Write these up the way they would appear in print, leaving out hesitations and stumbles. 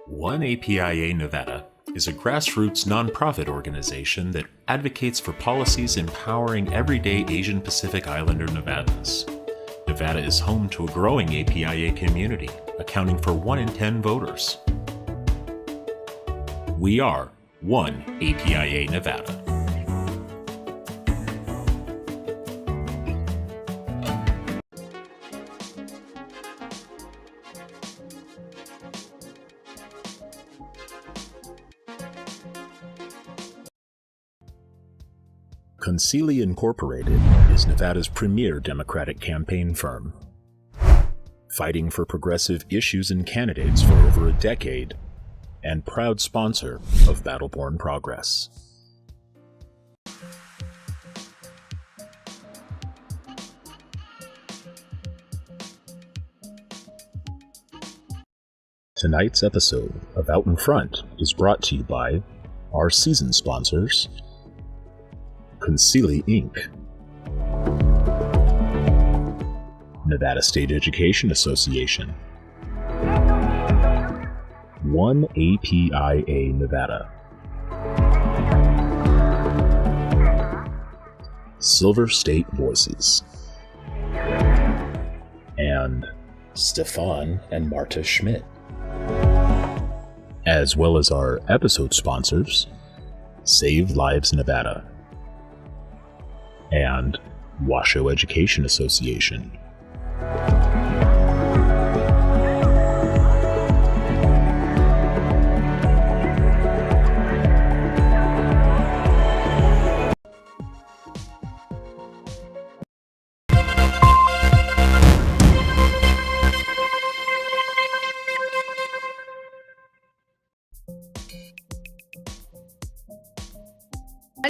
One APIA Nevada is a grassroots nonprofit organization that advocates for policies empowering everyday Asian Pacific Islander Nevadans. Nevada is home to a growing APIA community, accounting for 1 in 10 voters. We are One APIA Nevada. Concili Incorporated is Nevada's premier Democratic campaign firm. Fighting for progressive issues and candidates for over a decade, and proud sponsor of Battleborn Progress. Tonight's episode of Out in Front is brought to you by our season sponsors, Concili Inc., Nevada State Education Association, One APIA Nevada, Silver State Voices, and Stefan and Marta Schmidt, as well as our episode sponsors, Save Lives Nevada and Washoe Education Association.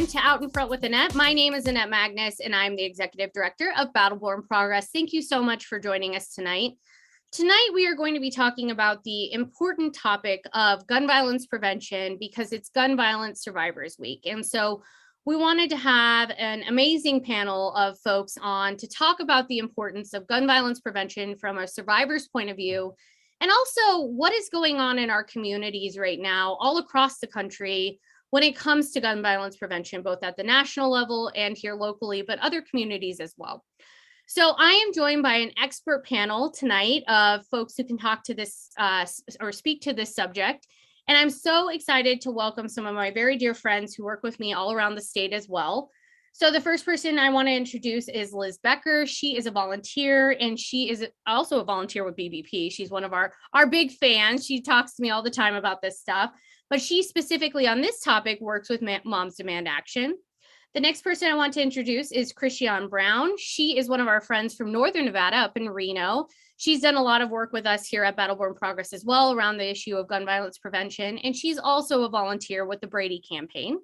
To Out in Front with Annette. My name is Annette Magnus, and I'm the Executive Director of Battleborn Progress. Thank you so much for joining us tonight. Tonight, we are going to be talking about the important topic of gun violence prevention because it's Gun Violence Survivors Week. And so we wanted to have an amazing panel of folks on to talk about the importance of gun violence prevention from a survivor's point of view, and also what is going on in our communities right now, all across the country, when it comes to gun violence prevention, both at the national level and here locally, but other communities as well. So I am joined by an expert panel tonight of folks who can talk to this or speak to this subject. And I'm so excited to welcome some of my very dear friends who work with me all around the state as well. So the first person I want to introduce is Liz Becker. She is a volunteer, and she is also a volunteer with BBP. She's one of our big fans. She talks to me all the time about this stuff. But she specifically on this topic works with Moms Demand Action. The next person I want to introduce is Christiane Brown. She is one of our friends from Northern Nevada up in Reno. She's done a lot of work with us here at Battleborn Progress as well around the issue of gun violence prevention. And she's also a volunteer with the Brady campaign.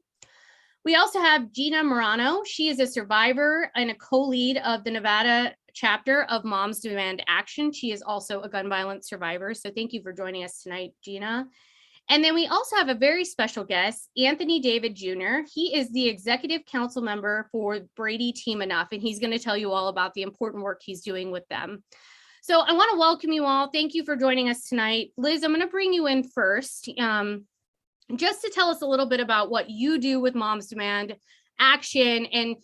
We also have Gina Morano. She is a survivor and a co-lead of the Nevada chapter of Moms Demand Action. She is also a gun violence survivor. So thank you for joining us tonight, Gina. And then we also have a very special guest, Anthony David Jr. He is the executive council member for Brady Team Enough, and he's going to tell you all about the important work he's doing with them. So I want to welcome you all. Thank you for joining us tonight. Liz, I'm going to bring you in first, just to tell us a little bit about what you do with Moms Demand Action and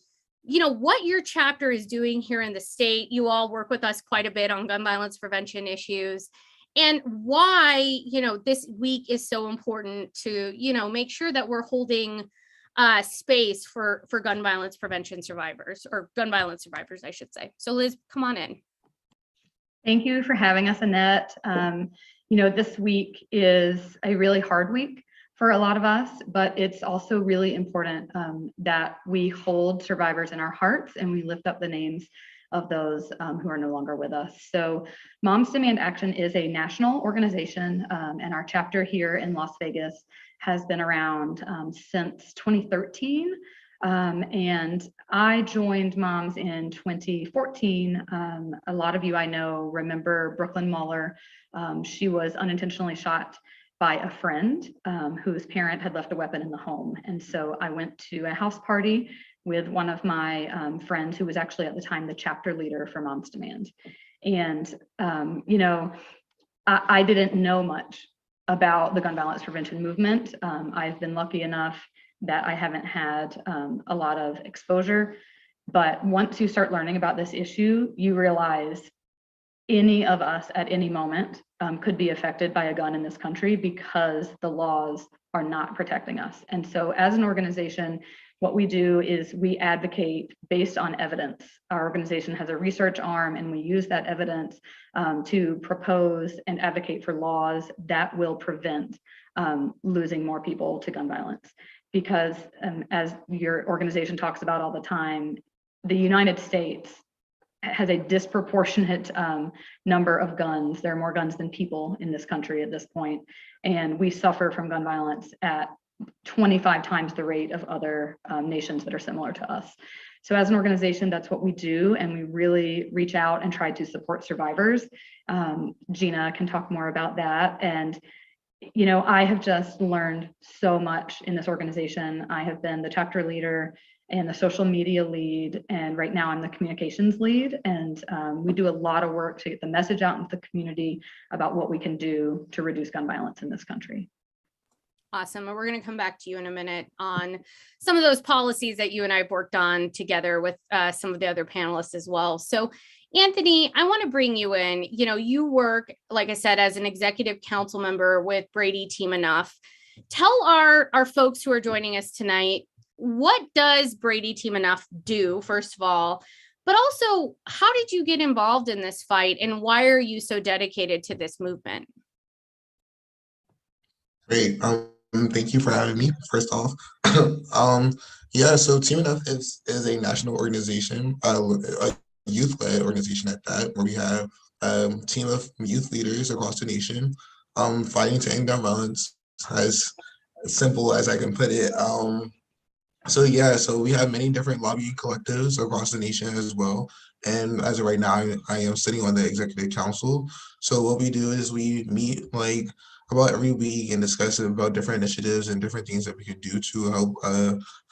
what your chapter is doing here in the state. You all work with us quite a bit on gun violence prevention issues. And why, this week is so important to, make sure that we're holding space for gun violence prevention survivors, or gun violence survivors, I should say. So Liz, come on in. Thank you for having us, Annette. This week is a really hard week for a lot of us, but it's also really important that we hold survivors in our hearts and we lift up the names of those who are no longer with us. So Moms Demand Action is a national organization, and our chapter here in Las Vegas has been around since 2013. And I joined Moms in 2014. A lot of you I know remember Brooklyn Muller. She was unintentionally shot by a friend whose parent had left a weapon in the home. And so I went to a house party with one of my friends who was actually at the time the chapter leader for Moms Demand. And, I didn't know much about the gun violence prevention movement. I've been lucky enough that I haven't had a lot of exposure, but once you start learning about this issue, you realize any of us at any moment could be affected by a gun in this country because the laws are not protecting us. And so as an organization, what we do is we advocate based on evidence. Our organization has a research arm, and we use that evidence to propose and advocate for laws that will prevent losing more people to gun violence. Because as your organization talks about all the time, the United States has a disproportionate number of guns. There are more guns than people in this country at this point, and we suffer from gun violence at 25 times the rate of other nations that are similar to us. So as an organization, that's what we do, and we really reach out and try to support survivors. Gina can talk more about that. And I have just learned so much in this organization. I have been the chapter leader and the social media lead, and right now I'm the communications lead. And we do a lot of work to get the message out into the community about what we can do to reduce gun violence in this country. Awesome. And we're going to come back to you in a minute on some of those policies that you and I have worked on together with some of the other panelists as well. So Anthony, I want to bring you in. You work, like I said, as an executive council member with Brady Team Enough. Tell our folks who are joining us tonight, what does Brady Team Enough do, first of all, but also how did you get involved in this fight and why are you so dedicated to this movement? Great. Thank you for having me, first off. So Team Enough is a national organization, a youth-led organization at that, where we have a team of youth leaders across the nation fighting to end gun violence, as simple as I can put it. So we have many different lobbying collectives across the nation as well. And as of right now, I am sitting on the executive council. So what we do is we meet about every week and discuss about different initiatives and different things that we can do to help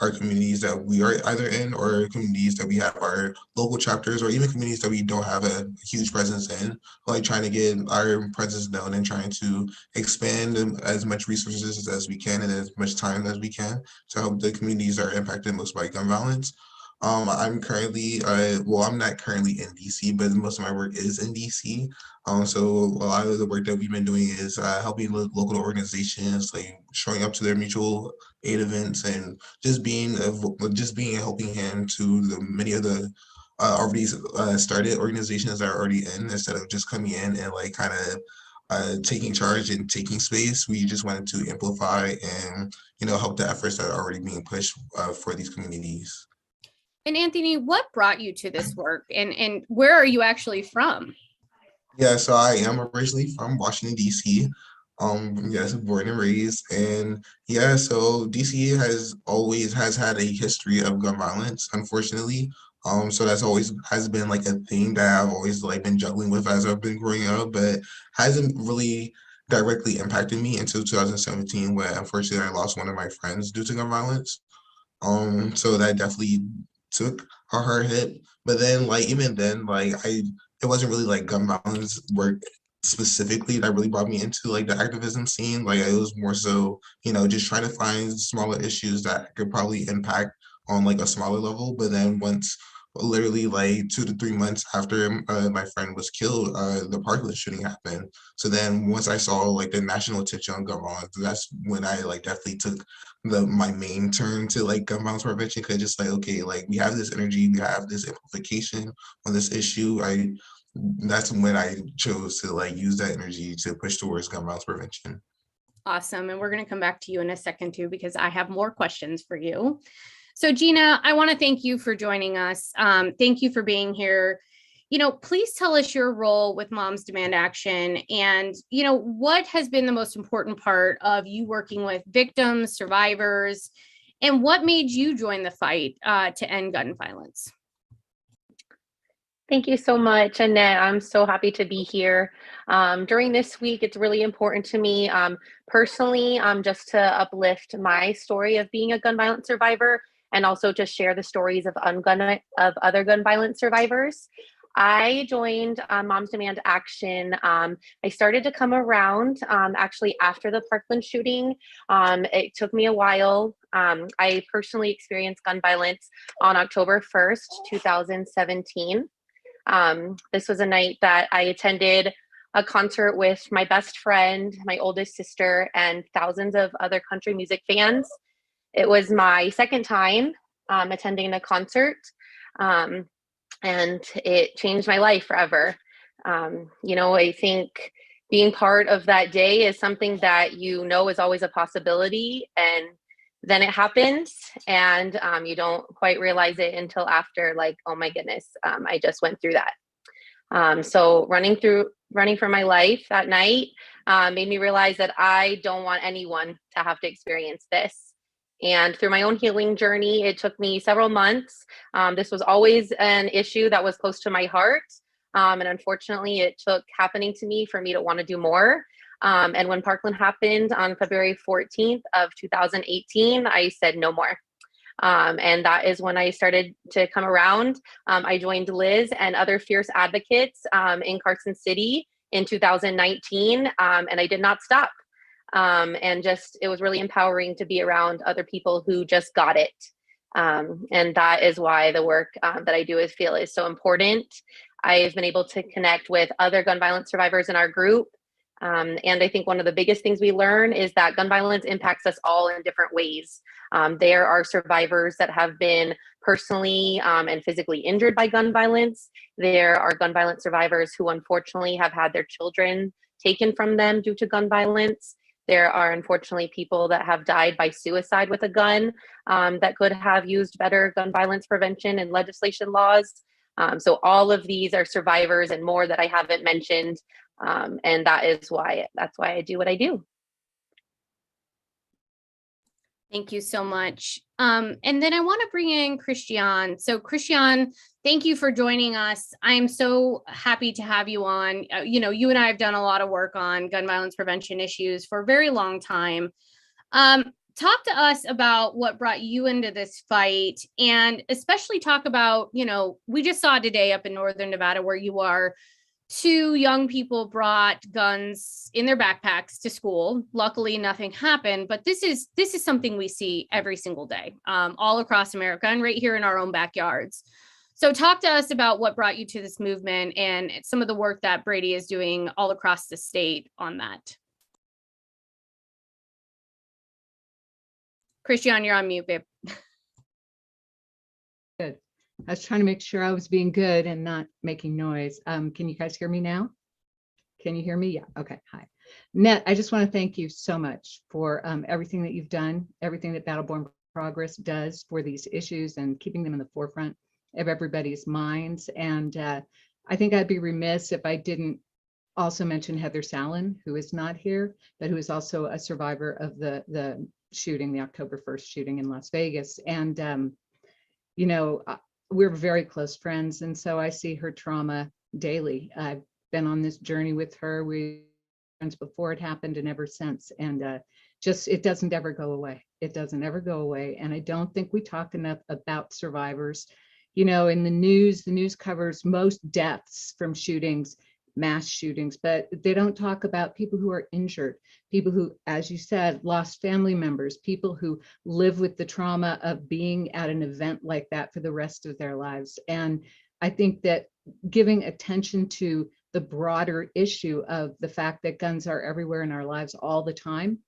our communities that we are either in, or communities that we have our local chapters, or even communities that we don't have a huge presence in, trying to get our presence known and trying to expand as much resources as we can and as much time as we can to help the communities that are impacted most by gun violence. I'm currently, I'm not currently in DC, but most of my work is in DC. So a lot of the work that we've been doing is helping local organizations, showing up to their mutual aid events, and just being a helping hand to many of the already started organizations that are already in, instead of just coming in and taking charge and taking space. We just wanted to amplify and help the efforts that are already being pushed for these communities. And Anthony, what brought you to this work, and where are you actually from? Yeah, so I am originally from Washington, D.C. Born and raised. And so DC has had a history of gun violence, unfortunately. So that's always has been a thing that I've always been juggling with as I've been growing up, but hasn't really directly impacted me until 2017, when unfortunately I lost one of my friends due to gun violence. So that definitely took a hard hit. But then even then, it wasn't really gun violence work specifically that really brought me into the activism scene. It was more so, just trying to find smaller issues that could probably impact on a smaller level. But then once literally 2 to 3 months after my friend was killed, the Parkland shooting happened. So then once I saw the national attention on gun violence, that's when I definitely took my main turn to gun violence prevention, because just okay, we have this energy, we have this amplification on this issue. That's when I chose to use that energy to push towards gun violence prevention. Awesome. And we're going to come back to you in a second too, because I have more questions for you. So Gina, I want to thank you for joining us. Thank you for being here. Please tell us your role with Moms Demand Action and, what has been the most important part of you working with victims, survivors, and what made you join the fight to end gun violence? Thank you so much, Annette. I'm so happy to be here. During this week, it's really important to me personally, just to uplift my story of being a gun violence survivor and also to share the stories of other gun violence survivors. I joined Moms Demand Action. I started to come around actually after the Parkland shooting. It took me a while. I personally experienced gun violence on October 1st, 2017. This was a night that I attended a concert with my best friend, my oldest sister, and thousands of other country music fans. It was my second time attending a concert, and it changed my life forever. I think being part of that day is something that is always a possibility, and then it happens, and you don't quite realize it until after, like, oh my goodness, I just went through that. So running for my life that night made me realize that I don't want anyone to have to experience this. And through my own healing journey, it took me several months. This was always an issue that was close to my heart. And unfortunately, it took happening to me for me to want to do more. And when Parkland happened on February 14th of 2018, I said no more. And that is when I started to come around. I joined Liz and other fierce advocates in Carson City in 2019, and I did not stop. And it was really empowering to be around other people who just got it. And that is why the work that I do is so important. I've been able to connect with other gun violence survivors in our group. And I think one of the biggest things we learn is that gun violence impacts us all in different ways. There are survivors that have been personally and physically injured by gun violence. There are gun violence survivors who unfortunately have had their children taken from them due to gun violence. There are unfortunately people that have died by suicide with a gun that could have used better gun violence prevention and legislation laws. So all of these are survivors and more that I haven't mentioned. And that's why I do what I do. Thank you so much. And then I want to bring in Christiane. So Christiane, thank you for joining us. I'm so happy to have you on. You and I have done a lot of work on gun violence prevention issues for a very long time. Talk to us about what brought you into this fight, and especially talk about, we just saw today up in Northern Nevada where you are, 2 young people brought guns in their backpacks to school. Luckily, nothing happened, but this is something we see every single day, all across America and right here in our own backyards. So talk to us about what brought you to this movement and some of the work that Brady is doing all across the state on that. Christiane, you're on mute, babe. Good. I was trying to make sure I was being good and not making noise. Can you guys hear me now? Can you hear me? Yeah. Okay. Hi. Annette, I just want to thank you so much for everything that you've done, everything that Battleborn Progress does for these issues and keeping them in the forefront of everybody's minds. And I think I'd be remiss if I didn't also mention Heather Sallin, who is not here, but who is also a survivor of the shooting, the October 1st shooting in Las Vegas. And, we're very close friends. And so I see her trauma daily. I've been on this journey with her. We were friends before it happened and ever since. And it doesn't ever go away. It doesn't ever go away. And I don't think we talk enough about survivors. In the news covers most deaths from shootings, mass shootings, but they don't talk about people who are injured, people who, as you said, lost family members, people who live with the trauma of being at an event like that for the rest of their lives. And I think that giving attention to the broader issue of the fact that guns are everywhere in our lives all the time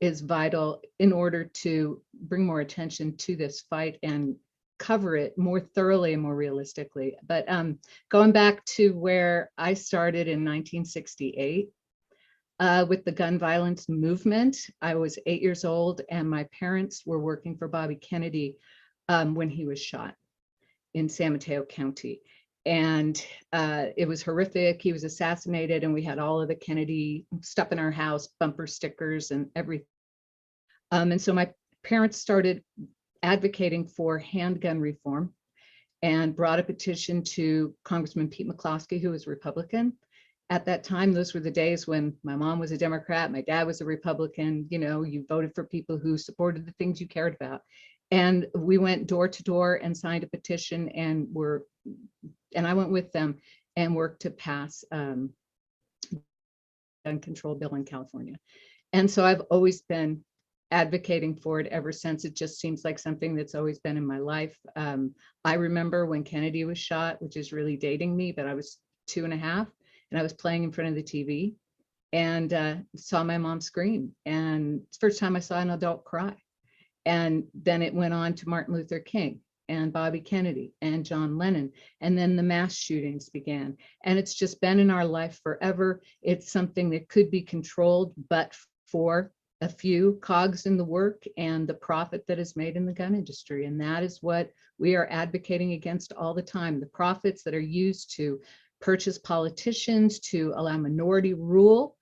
is vital in order to bring more attention to this fight and cover it more thoroughly and more realistically. But going back to where I started in 1968 with the gun violence movement, I was 8 years old and my parents were working for Bobby Kennedy when he was shot in San Mateo County. And it was horrific. He was assassinated, and we had all of the Kennedy stuff in our house, bumper stickers and everything. And so my parents started advocating for handgun reform and brought a petition to Congressman Pete McCloskey, who was Republican. At that time, those were the days when my mom was a Democrat, my dad was a Republican. You know, you voted for people who supported the things you cared about. And we went door to door and signed a petition, and I went with them and worked to pass gun control bill in California. And so I've always been advocating for it ever since. It just seems like something that's always been in my life. I remember when Kennedy was shot, which is really dating me, but I was 2.5, and I was playing in front of the TV and saw my mom scream. And it's the first time I saw an adult cry. And then it went on to Martin Luther King and Bobby Kennedy and John Lennon. And then the mass shootings began. And it's just been in our life forever. It's something that could be controlled, but for a few cogs in the work and the profit that is made in the gun industry. And that is what we are advocating against all the time. The profits that are used to purchase politicians, to allow minority rule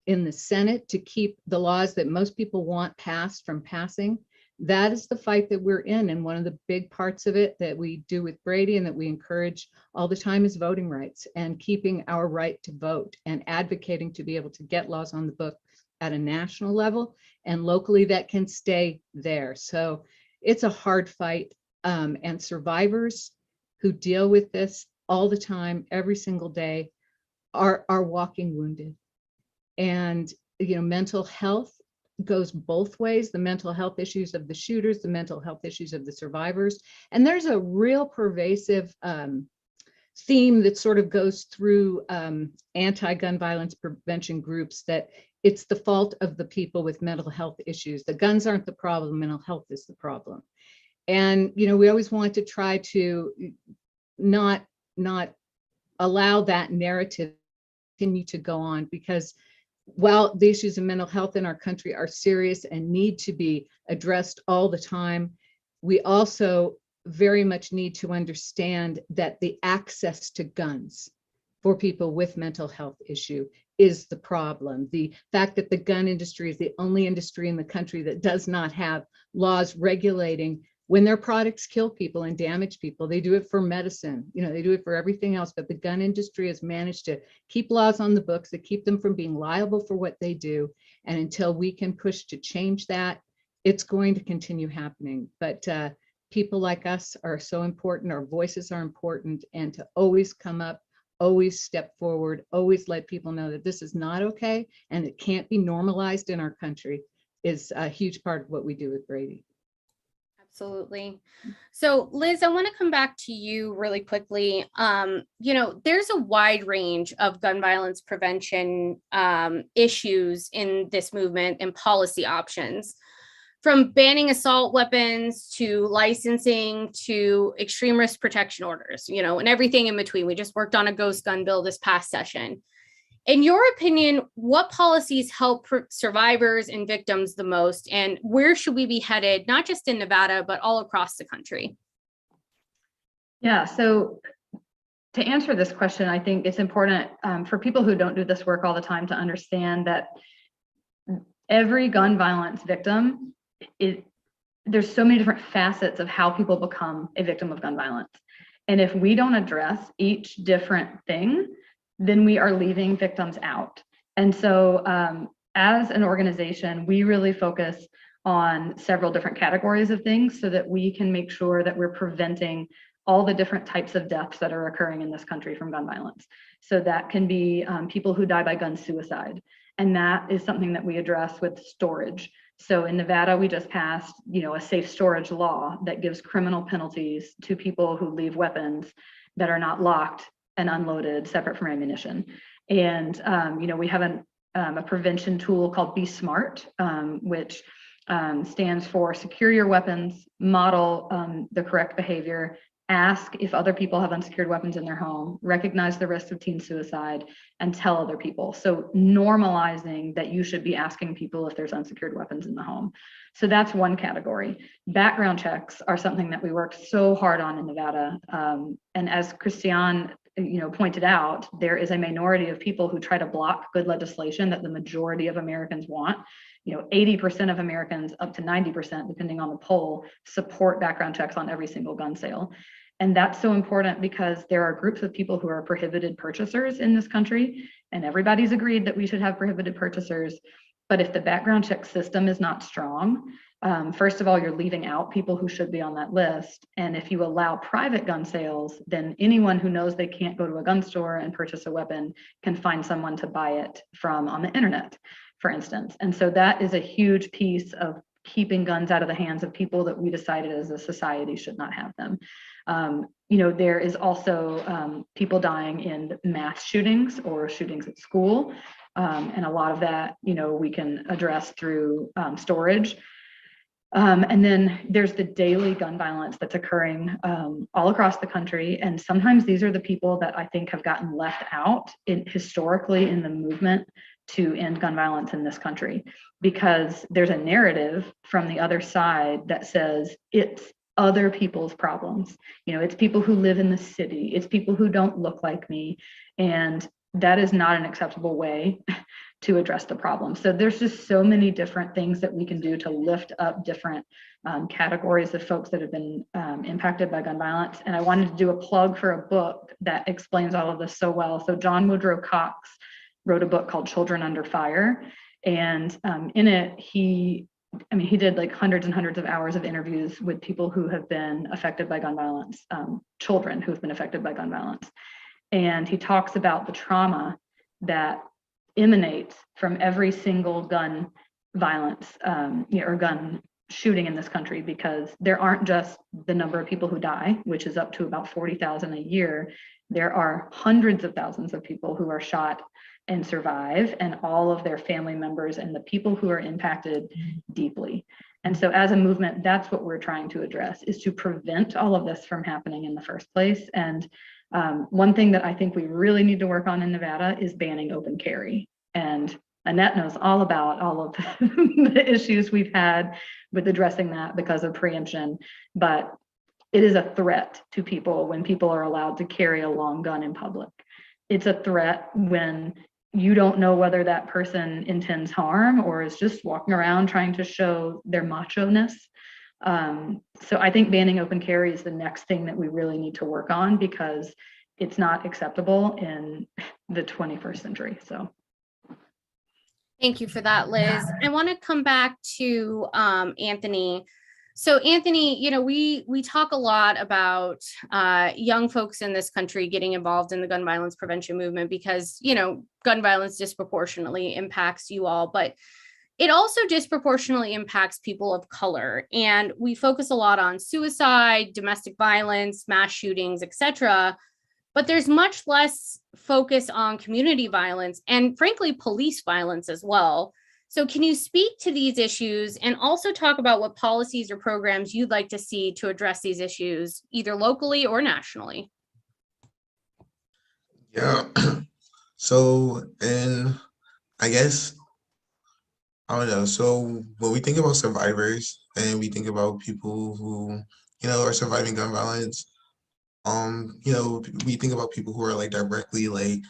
in the Senate, to keep the laws that most people want passed from passing. That is the fight that we're in. And one of the big parts of it that we do with Brady and that we encourage all the time is voting rights and keeping our right to vote and advocating to be able to get laws on the book at a national level and locally that can stay there. So it's a hard fight. And survivors who deal with this all the time, every single day, are walking wounded. And, you know, mental health goes both ways, the mental health issues of the shooters, the mental health issues of the survivors. And there's a real pervasive theme that sort of goes through anti-gun violence prevention groups, that it's the fault of the people with mental health issues. The guns aren't the problem, mental health is the problem. And, you know, we always want to try to not allow that narrative to continue to go on, because while the issues of mental health in our country are serious and need to be addressed all the time, we also very much need to understand that the access to guns for people with mental health issue is the problem. The fact that the gun industry is the only industry in the country that does not have laws regulating when their products kill people and damage people. They do it for medicine, you know, they do it for everything else, but the gun industry has managed to keep laws on the books that keep them from being liable for what they do. And until we can push to change that, it's going to continue happening. But people like us are so important, our voices are important, and to always come up, always step forward, always let people know that this is not okay and it can't be normalized in our country is a huge part of what we do with Brady. Absolutely. So Liz, I want to come back to you really quickly. You know, there's a wide range of gun violence prevention issues in this movement and policy options, from banning assault weapons to licensing to extreme risk protection orders, you know, and everything in between. We just worked on a ghost gun bill this past session. In your opinion, what policies help survivors and victims the most, and where should we be headed, not just in Nevada, but all across the country? Yeah, so to answer this question, I think it's important for people who don't do this work all the time to understand that every gun violence victim, there's so many different facets of how people become a victim of gun violence. And if we don't address each different thing, then we are leaving victims out. And so as an organization, we really focus on several different categories of things so that we can make sure that we're preventing all the different types of deaths that are occurring in this country from gun violence. So that can be people who die by gun suicide. And that is something that we address with storage. So in Nevada, we just passed, you know, a safe storage law that gives criminal penalties to people who leave weapons that are not locked and unloaded separate from ammunition. And, you know, we have a prevention tool called Be Smart, which stands for secure your weapons, model the correct behavior, ask if other people have unsecured weapons in their home, recognize the risk of teen suicide, and tell other people. So normalizing that you should be asking people if there's unsecured weapons in the home. So that's one category. Background checks are something that we worked so hard on in Nevada. And as Christiane pointed out, there is a minority of people who try to block good legislation that the majority of Americans want. 80% of Americans, up to 90%, depending on the poll, support background checks on every single gun sale. And that's so important because there are groups of people who are prohibited purchasers in this country, and everybody's agreed that we should have prohibited purchasers. But if the background check system is not strong, first of all, you're leaving out people who should be on that list. And if you allow private gun sales, then anyone who knows they can't go to a gun store and purchase a weapon can find someone to buy it from on the internet, for instance. And so that is a huge piece of keeping guns out of the hands of people that we decided as a society should not have them. There is also people dying in mass shootings or shootings at school. And a lot of that, we can address through storage. And then there's the daily gun violence that's occurring all across the country. And sometimes these are the people that I think have gotten left out historically in the movement to end gun violence in this country, because there's a narrative from the other side that says it's other people's problems. It's people who live in the city, it's people who don't look like me. And that is not an acceptable way to address the problem. So there's just so many different things that we can do to lift up different categories of folks that have been impacted by gun violence. And I wanted to do a plug for a book that explains all of this so well. So John Woodrow Cox wrote a book called Children Under Fire. And in it, he did like hundreds and hundreds of hours of interviews with people who have been affected by gun violence, children who have been affected by gun violence. And he talks about the trauma that emanates from every single gun violence or gun shooting in this country, because there aren't just the number of people who die, which is up to about 40,000 a year. There are hundreds of thousands of people who are shot and survive, and all of their family members and the people who are impacted deeply. And so as a movement, that's what we're trying to address, is to prevent all of this from happening in the first place. And one thing that I think we really need to work on in Nevada is banning open carry. And Annette knows all about all of the issues we've had with addressing that because of preemption, but it is a threat to people when people are allowed to carry a long gun in public. It's a threat when you don't know whether that person intends harm or is just walking around trying to show their macho-ness. So I think banning open carry is the next thing that we really need to work on, because it's not acceptable in the 21st century. So. Thank you for that, Liz. I want to come back to Anthony. So Anthony, we talk a lot about young folks in this country getting involved in the gun violence prevention movement because, gun violence disproportionately impacts you all, but it also disproportionately impacts people of color. And we focus a lot on suicide, domestic violence, mass shootings, etc. But there's much less focus on community violence and frankly, police violence as well. So can you speak to these issues and also talk about what policies or programs you'd like to see to address these issues, either locally or nationally? Yeah. So, and I guess, I don't know. So when we think about survivors and we think about people who, are surviving gun violence, we think about people who are like directly like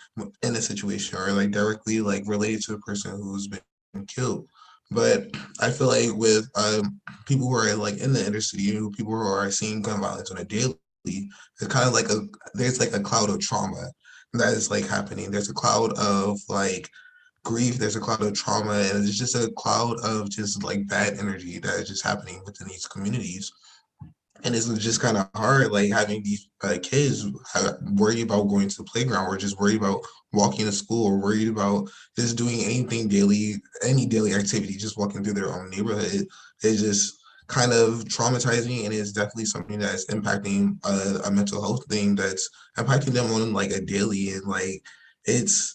in a situation or like directly like related to a person who's been killed. But I feel like with people who are like in the inner city, people who are seeing gun violence on a daily, it's kind of like there's like a cloud of trauma that is like happening. There's a cloud of like grief, there's a cloud of trauma, and it's just a cloud of just like bad energy that is just happening within these communities. And it's just kind of hard, like having these kids worried about going to the playground, or just worried about walking to school, or worried about just doing anything daily, any daily activity, just walking through their own neighborhood. It's just kind of traumatizing, and it's definitely something that's impacting a mental health thing that's impacting them on like a daily, and like it's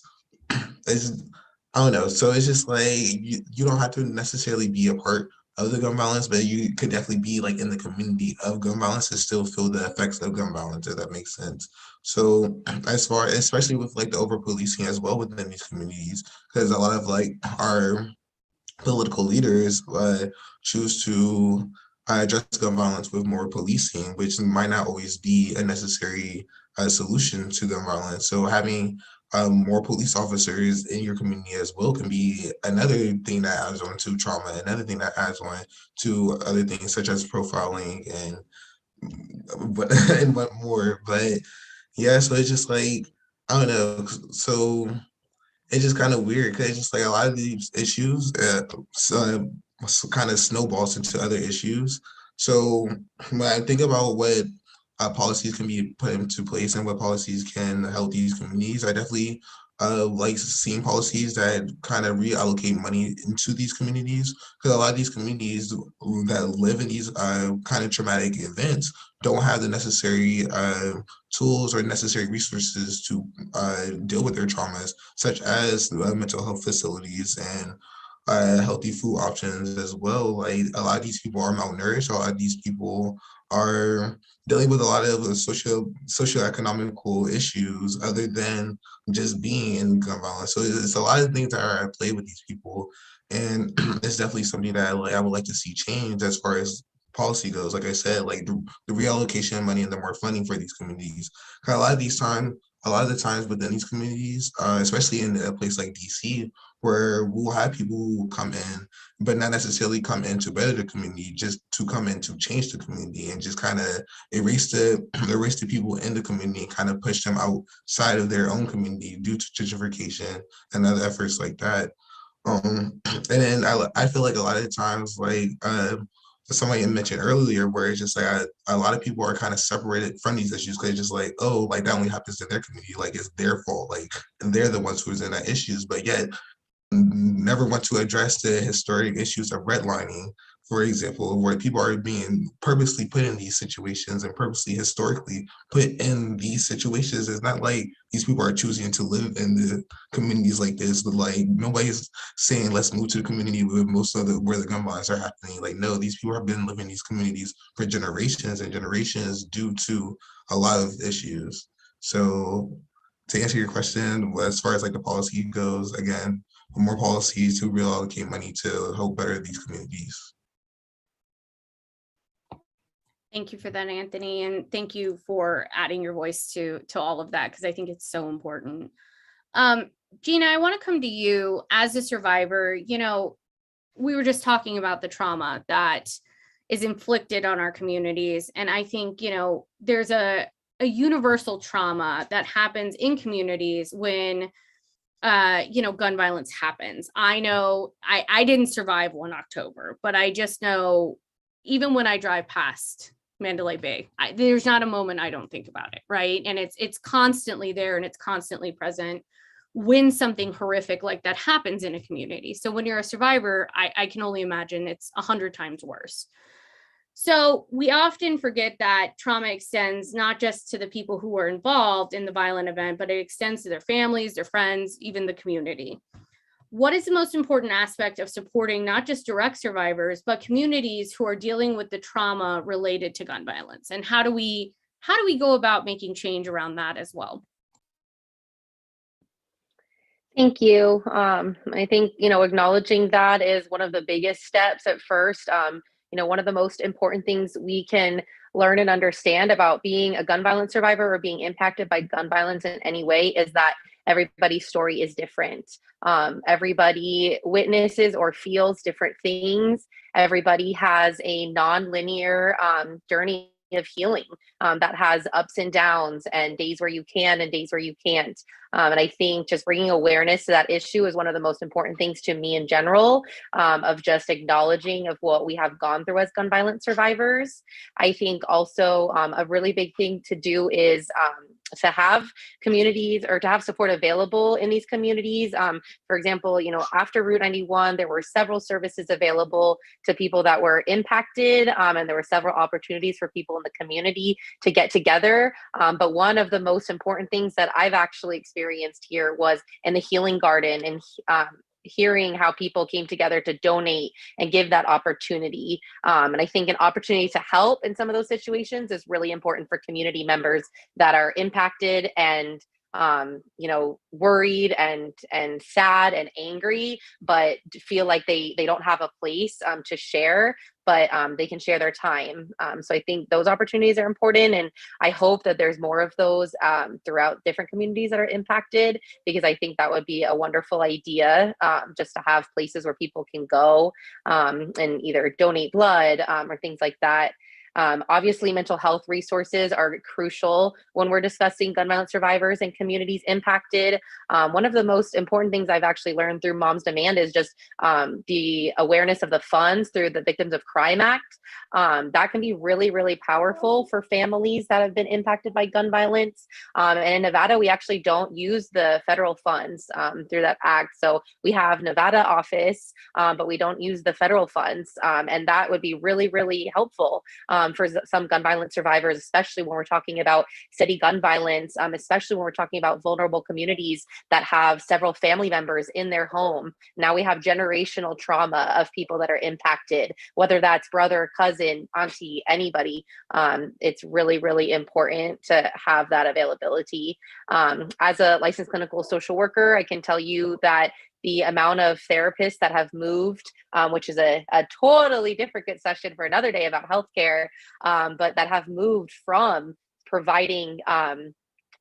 I don't know. So it's just like you don't have to necessarily be a part of the gun violence, but you could definitely be like in the community of gun violence and still feel the effects of gun violence, if that makes sense. So as far, especially with like the over policing as well within these communities, because a lot of like our political leaders choose to address gun violence with more policing, which might not always be a necessary solution to gun violence. So having more police officers in your community as well can be another thing that adds on to trauma, another thing that adds on to other things such as profiling and what more. But yeah, so it's just like, I don't know. So it's just kind of weird because it's just like a lot of these issues kind of snowballs into other issues. So when I think about what policies can be put into place and what policies can help these communities, I definitely like seeing policies that kind of reallocate money into these communities, because a lot of these communities that live in these kind of traumatic events don't have the necessary tools or necessary resources to deal with their traumas, such as mental health facilities and healthy food options as well. Like a lot of these people are malnourished. A lot of these people are dealing with a lot of socioeconomical issues other than just being in gun violence. So it's a lot of things that are at play with these people, and it's definitely something that I would like to see change as far as policy goes. Like I said, like the reallocation of money and the more funding for these communities. 'Cause a lot of the times within these communities, especially in a place like DC, where we'll have people who come in, but not necessarily come in to better the community, just to come in to change the community and just kind of erase erase the people in the community and kind of push them outside of their own community due to gentrification and other efforts like that. And then I feel like a lot of the times, like somebody mentioned earlier, where it's just like a lot of people are kind of separated from these issues because it's just like, oh, like that only happens in their community, like it's their fault, like they're the ones who's in that issues, but yet never want to address the historic issues of redlining, for example, where people are being purposely put in these situations and purposely historically put in these situations. It's not like these people are choosing to live in the communities like this, but like nobody's saying let's move to the community where most of the where the gun violence are happening. Like no, these people have been living in these communities for generations and generations due to a lot of issues. So to answer your question, as far as like the policy goes, again, more policies to reallocate money to help better these communities. Thank you for that, Anthony, and thank you for adding your voice to all of that, because I think it's so important. Gina, I want to come to you as a survivor. You know, we were just talking about the trauma that is inflicted on our communities, and I think, you know, there's a universal trauma that happens in communities when you know, gun violence happens. I know I didn't survive 1 October, but I just know even when I drive past Mandalay Bay, there's not a moment I don't think about it, right? And it's constantly there and it's constantly present when something horrific like that happens in a community. So when you're a survivor, I can only imagine it's 100 times worse. So we often forget that trauma extends not just to the people who were involved in the violent event, but it extends to their families, their friends, even the community. What is the most important aspect of supporting not just direct survivors, but communities who are dealing with the trauma related to gun violence? And how do we go about making change around that as well? Thank you. I think, you know, acknowledging that is one of the biggest steps at first. You know, one of the most important things we can learn and understand about being a gun violence survivor or being impacted by gun violence in any way is that everybody's story is different. Everybody witnesses or feels different things. Everybody has a non-linear journey of healing that has ups and downs and days where you can and days where you can't. And I think just bringing awareness to that issue is one of the most important things to me in general, of just acknowledging of what we have gone through as gun violence survivors. I think also a really big thing to do is to have communities or to have support available in these communities. For example, you know, after Route 91, there were several services available to people that were impacted, and there were several opportunities for people in the community to get together. But one of the most important things that I've actually experienced here was in the healing garden. And hearing how people came together to donate and give that opportunity. And I think an opportunity to help in some of those situations is really important for community members that are impacted and worried and sad and angry, but feel like they don't have a place to share, but they can share their time. So I think those opportunities are important, and I hope that there's more of those throughout different communities that are impacted, because I think that would be a wonderful idea, just to have places where people can go and either donate blood or things like that. Obviously, mental health resources are crucial when we're discussing gun violence survivors and communities impacted. One of the most important things I've actually learned through Mom's Demand is just the awareness of the funds through the Victims of Crime Act. That can be really, really powerful for families that have been impacted by gun violence. And in Nevada, we actually don't use the federal funds through that act. So we have Nevada office, but we don't use the federal funds. And that would be really, really helpful for some gun violence survivors, especially when we're talking about city gun violence, especially when we're talking about vulnerable communities that have several family members in their home. Now we have generational trauma of people that are impacted, whether that's brother, cousin, auntie, anybody. It's really, really important to have that availability. As a licensed clinical social worker, I can tell you that the amount of therapists that have moved, which is a totally different session for another day about healthcare, but that have moved from providing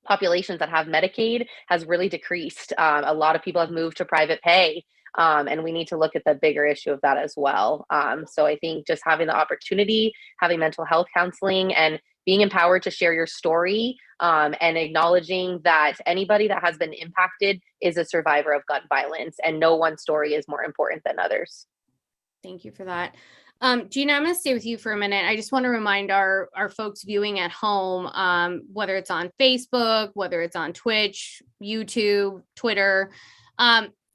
populations that have Medicaid has really decreased. A lot of people have moved to private pay, and we need to look at the bigger issue of that as well. So I think just having the opportunity, having mental health counseling, and being empowered to share your story, and acknowledging that anybody that has been impacted is a survivor of gun violence, and no one story is more important than others. Thank you for that. Gina, I'm going to stay with you for a minute. I just want to remind our folks viewing at home, whether it's on Facebook, whether it's on Twitch, YouTube, Twitter,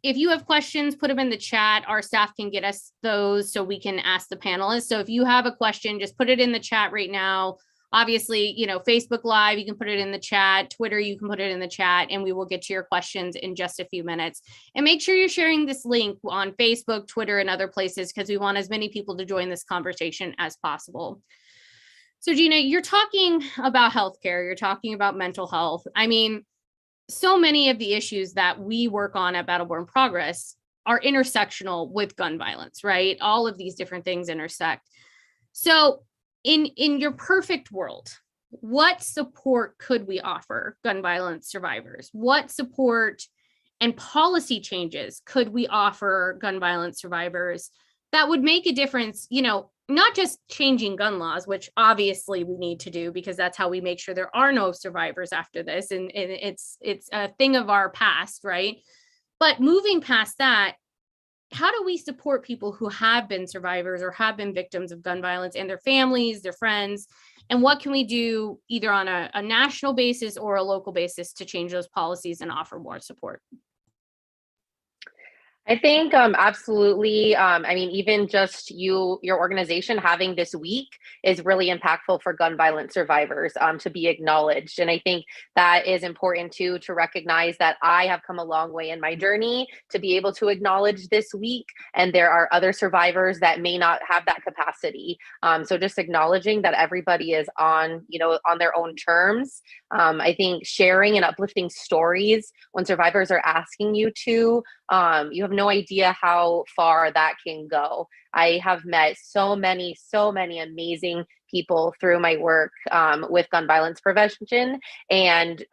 if you have questions, put them in the chat. Our staff can get us those so we can ask the panelists. So if you have a question, just put it in the chat right now. Obviously, Facebook Live, you can put it in the chat. Twitter, you can put it in the chat, and we will get to your questions in just a few minutes. And make sure you're sharing this link on Facebook, Twitter, and other places, because we want as many people to join this conversation as possible. So Gina, you're talking about healthcare. You're talking about mental health. I mean, so many of the issues that we work on at Battleborn Progress are intersectional with gun violence, right? All of these different things intersect. So in your perfect world, what support could we offer gun violence survivors? What support and policy changes could we offer gun violence survivors that would make a difference, not just changing gun laws, which obviously we need to do, because that's how we make sure there are no survivors after this. And it's a thing of our past, right? But moving past that, how do we support people who have been survivors or have been victims of gun violence and their families, their friends? And what can we do either on a national basis or a local basis to change those policies and offer more support? I think absolutely. Even just your organization having this week is really impactful for gun violence survivors to be acknowledged. And I think that is important too, to recognize that I have come a long way in my journey to be able to acknowledge this week. And there are other survivors that may not have that capacity. So just acknowledging that everybody is on their own terms. I think sharing and uplifting stories when survivors are asking you to, you have no idea how far that can go. I have met so many amazing people through my work with gun violence prevention, and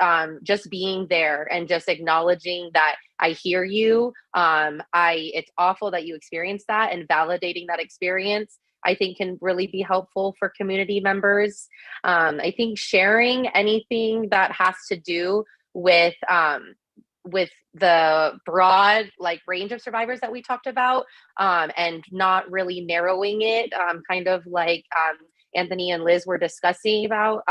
just being there and just acknowledging that I hear you. It's awful that you experienced that, and validating that experience, I think, can really be helpful for community members. I think sharing anything that has to do with the broad range of survivors that we talked about, and not really narrowing it, kind of like Anthony and Liz were discussing about,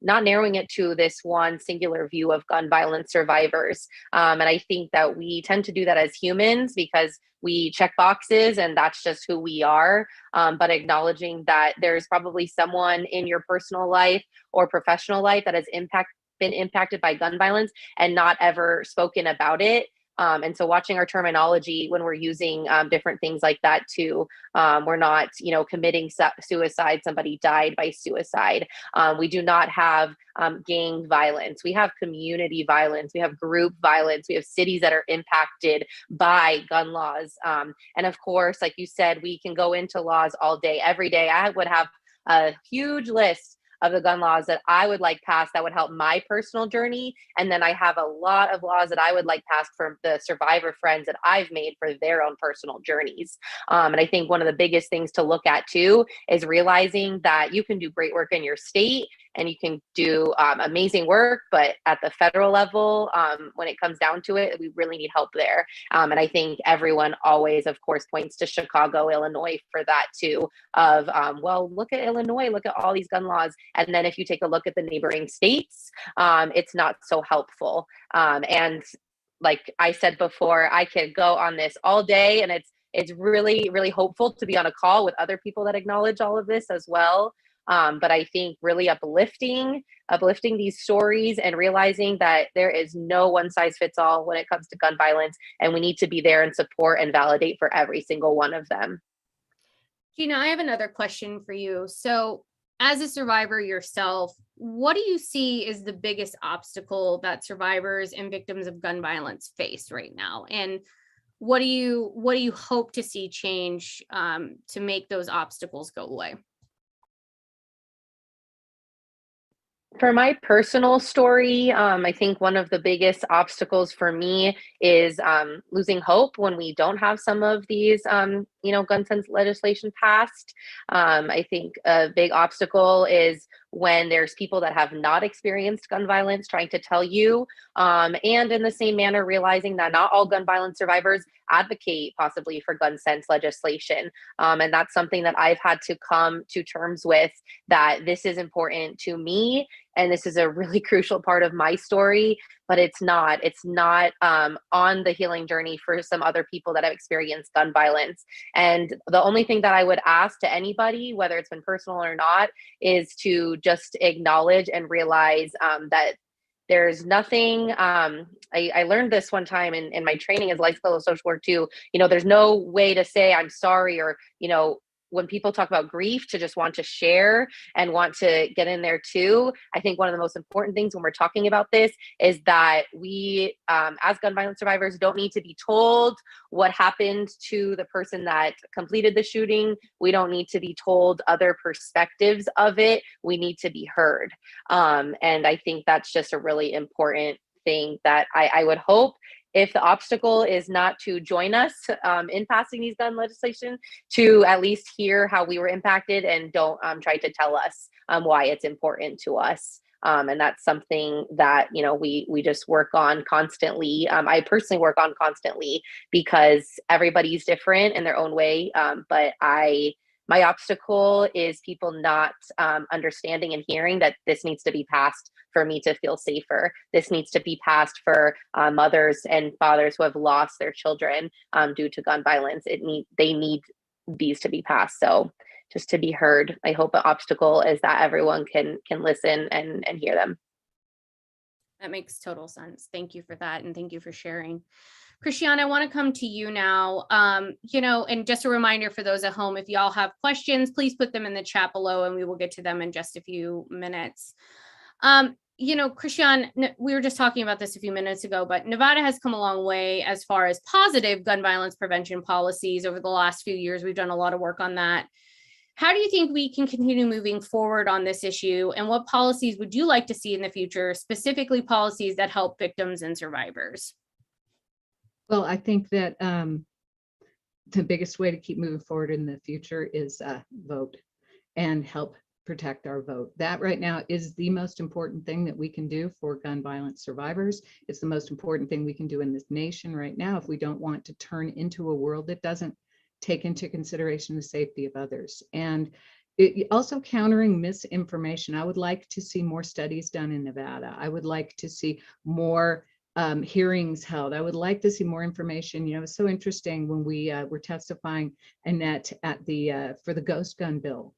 not narrowing it to this one singular view of gun violence survivors. And I think that we tend to do that as humans because we check boxes and that's just who we are. But acknowledging that there's probably someone in your personal life or professional life that has been impacted by gun violence and not ever spoken about it, And so watching our terminology when we're using different things like that too. We're not, committing suicide. Somebody died by suicide. We do not have gang violence. We have community violence. We have group violence. We have cities that are impacted by gun laws. And of course, like you said, we can go into laws all day, every day. I would have a huge list of the gun laws that I would like passed that would help my personal journey. And then I have a lot of laws that I would like passed for the survivor friends that I've made for their own personal journeys. And I think one of the biggest things to look at too is realizing that you can do great work in your state and you can do amazing work, but at the federal level, when it comes down to it, we really need help there. And I think everyone always, of course, points to Chicago, Illinois for that too, of, well, look at Illinois, look at all these gun laws. And then if you take a look at the neighboring states, it's not so helpful. And like I said before, I could go on this all day, and it's really, really hopeful to be on a call with other people that acknowledge all of this as well. But I think really uplifting these stories and realizing that there is no one size fits all when it comes to gun violence, and we need to be there and support and validate for every single one of them. Gina, I have another question for you. So as a survivor yourself, what do you see is the biggest obstacle that survivors and victims of gun violence face right now? And what do you hope to see change to make those obstacles go away? For my personal story, I think one of the biggest obstacles for me is losing hope when we don't have some of these, gun sense legislation passed. I think a big obstacle is when there's people that have not experienced gun violence trying to tell you, and in the same manner, realizing that not all gun violence survivors advocate possibly for gun sense legislation. And that's something that I've had to come to terms with, that this is important to me. And this is a really crucial part of my story, but it's not on the healing journey for some other people that have experienced gun violence. And the only thing that I would ask to anybody, whether it's been personal or not, is to just acknowledge and realize that there's nothing. I learned this one time in my training as life fellow social work too. There's no way to say I'm sorry, or when people talk about grief, to just want to share and want to get in there too. I think one of the most important things when we're talking about this is that we, as gun violence survivors, don't need to be told what happened to the person that completed the shooting. We don't need to be told other perspectives of it. We need to be heard. And I think that's just a really important thing that I would hope, if the obstacle is not to join us in passing these gun legislation, to at least hear how we were impacted and don't try to tell us why it's important to us. And that's something that, we just work on constantly. I personally work on constantly, because everybody's different in their own way. But my obstacle is people not understanding and hearing that this needs to be passed for me to feel safer. This needs to be passed for mothers and fathers who have lost their children due to gun violence. They need these to be passed. So just to be heard. I hope an obstacle is that everyone can listen and hear them. That makes total sense. Thank you for that. And thank you for sharing. Christiane, I want to come to you now. And just a reminder for those at home, if y'all have questions, please put them in the chat below and we will get to them in just a few minutes. Christiane, we were just talking about this a few minutes ago, but Nevada has come a long way as far as positive gun violence prevention policies over the last few years. We've done a lot of work on that. How do you think we can continue moving forward on this issue? And what policies would you like to see in the future, specifically policies that help victims and survivors? Well, I think that the biggest way to keep moving forward in the future is vote and help protect our vote. That right now is the most important thing that we can do for gun violence survivors. It's the most important thing we can do in this nation right now if we don't want to turn into a world that doesn't take into consideration the safety of others. And also countering misinformation. I would like to see more studies done in Nevada. I would like to see more hearings held. I would like to see more information. It's so interesting when we were testifying, Annette, at for the ghost gun bill.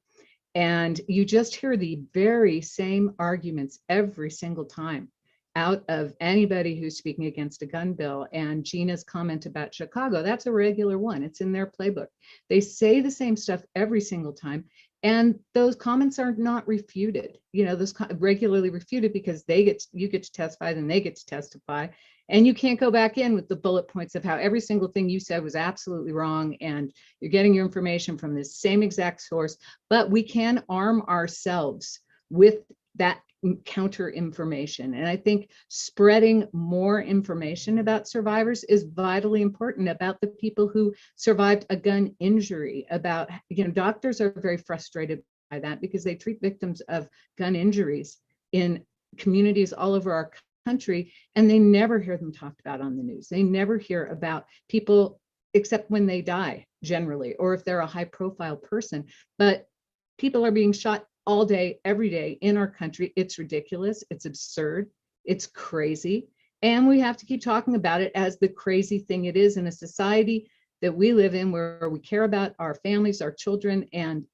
And you just hear the very same arguments every single time. out of anybody who's speaking against a gun bill. And Gina's comment about Chicago, that's a regular one. It's in their playbook. They say the same stuff every single time. And those comments are not refuted. Those regularly refuted because you get to testify, then they get to testify. And you can't go back in with the bullet points of how every single thing you said was absolutely wrong. And you're getting your information from this same exact source. But we can arm ourselves with that counter information. And I think spreading more information about survivors is vitally important, about the people who survived a gun injury, about, doctors are very frustrated by that because they treat victims of gun injuries in communities all over our country, and they never hear them talked about on the news. They never hear about people except when they die, generally, or if they're a high profile person. But people are being shot all day, every day in our country. It's ridiculous. It's absurd. It's crazy. And we have to keep talking about it as the crazy thing it is in a society that we live in, where we care about our families, our children, and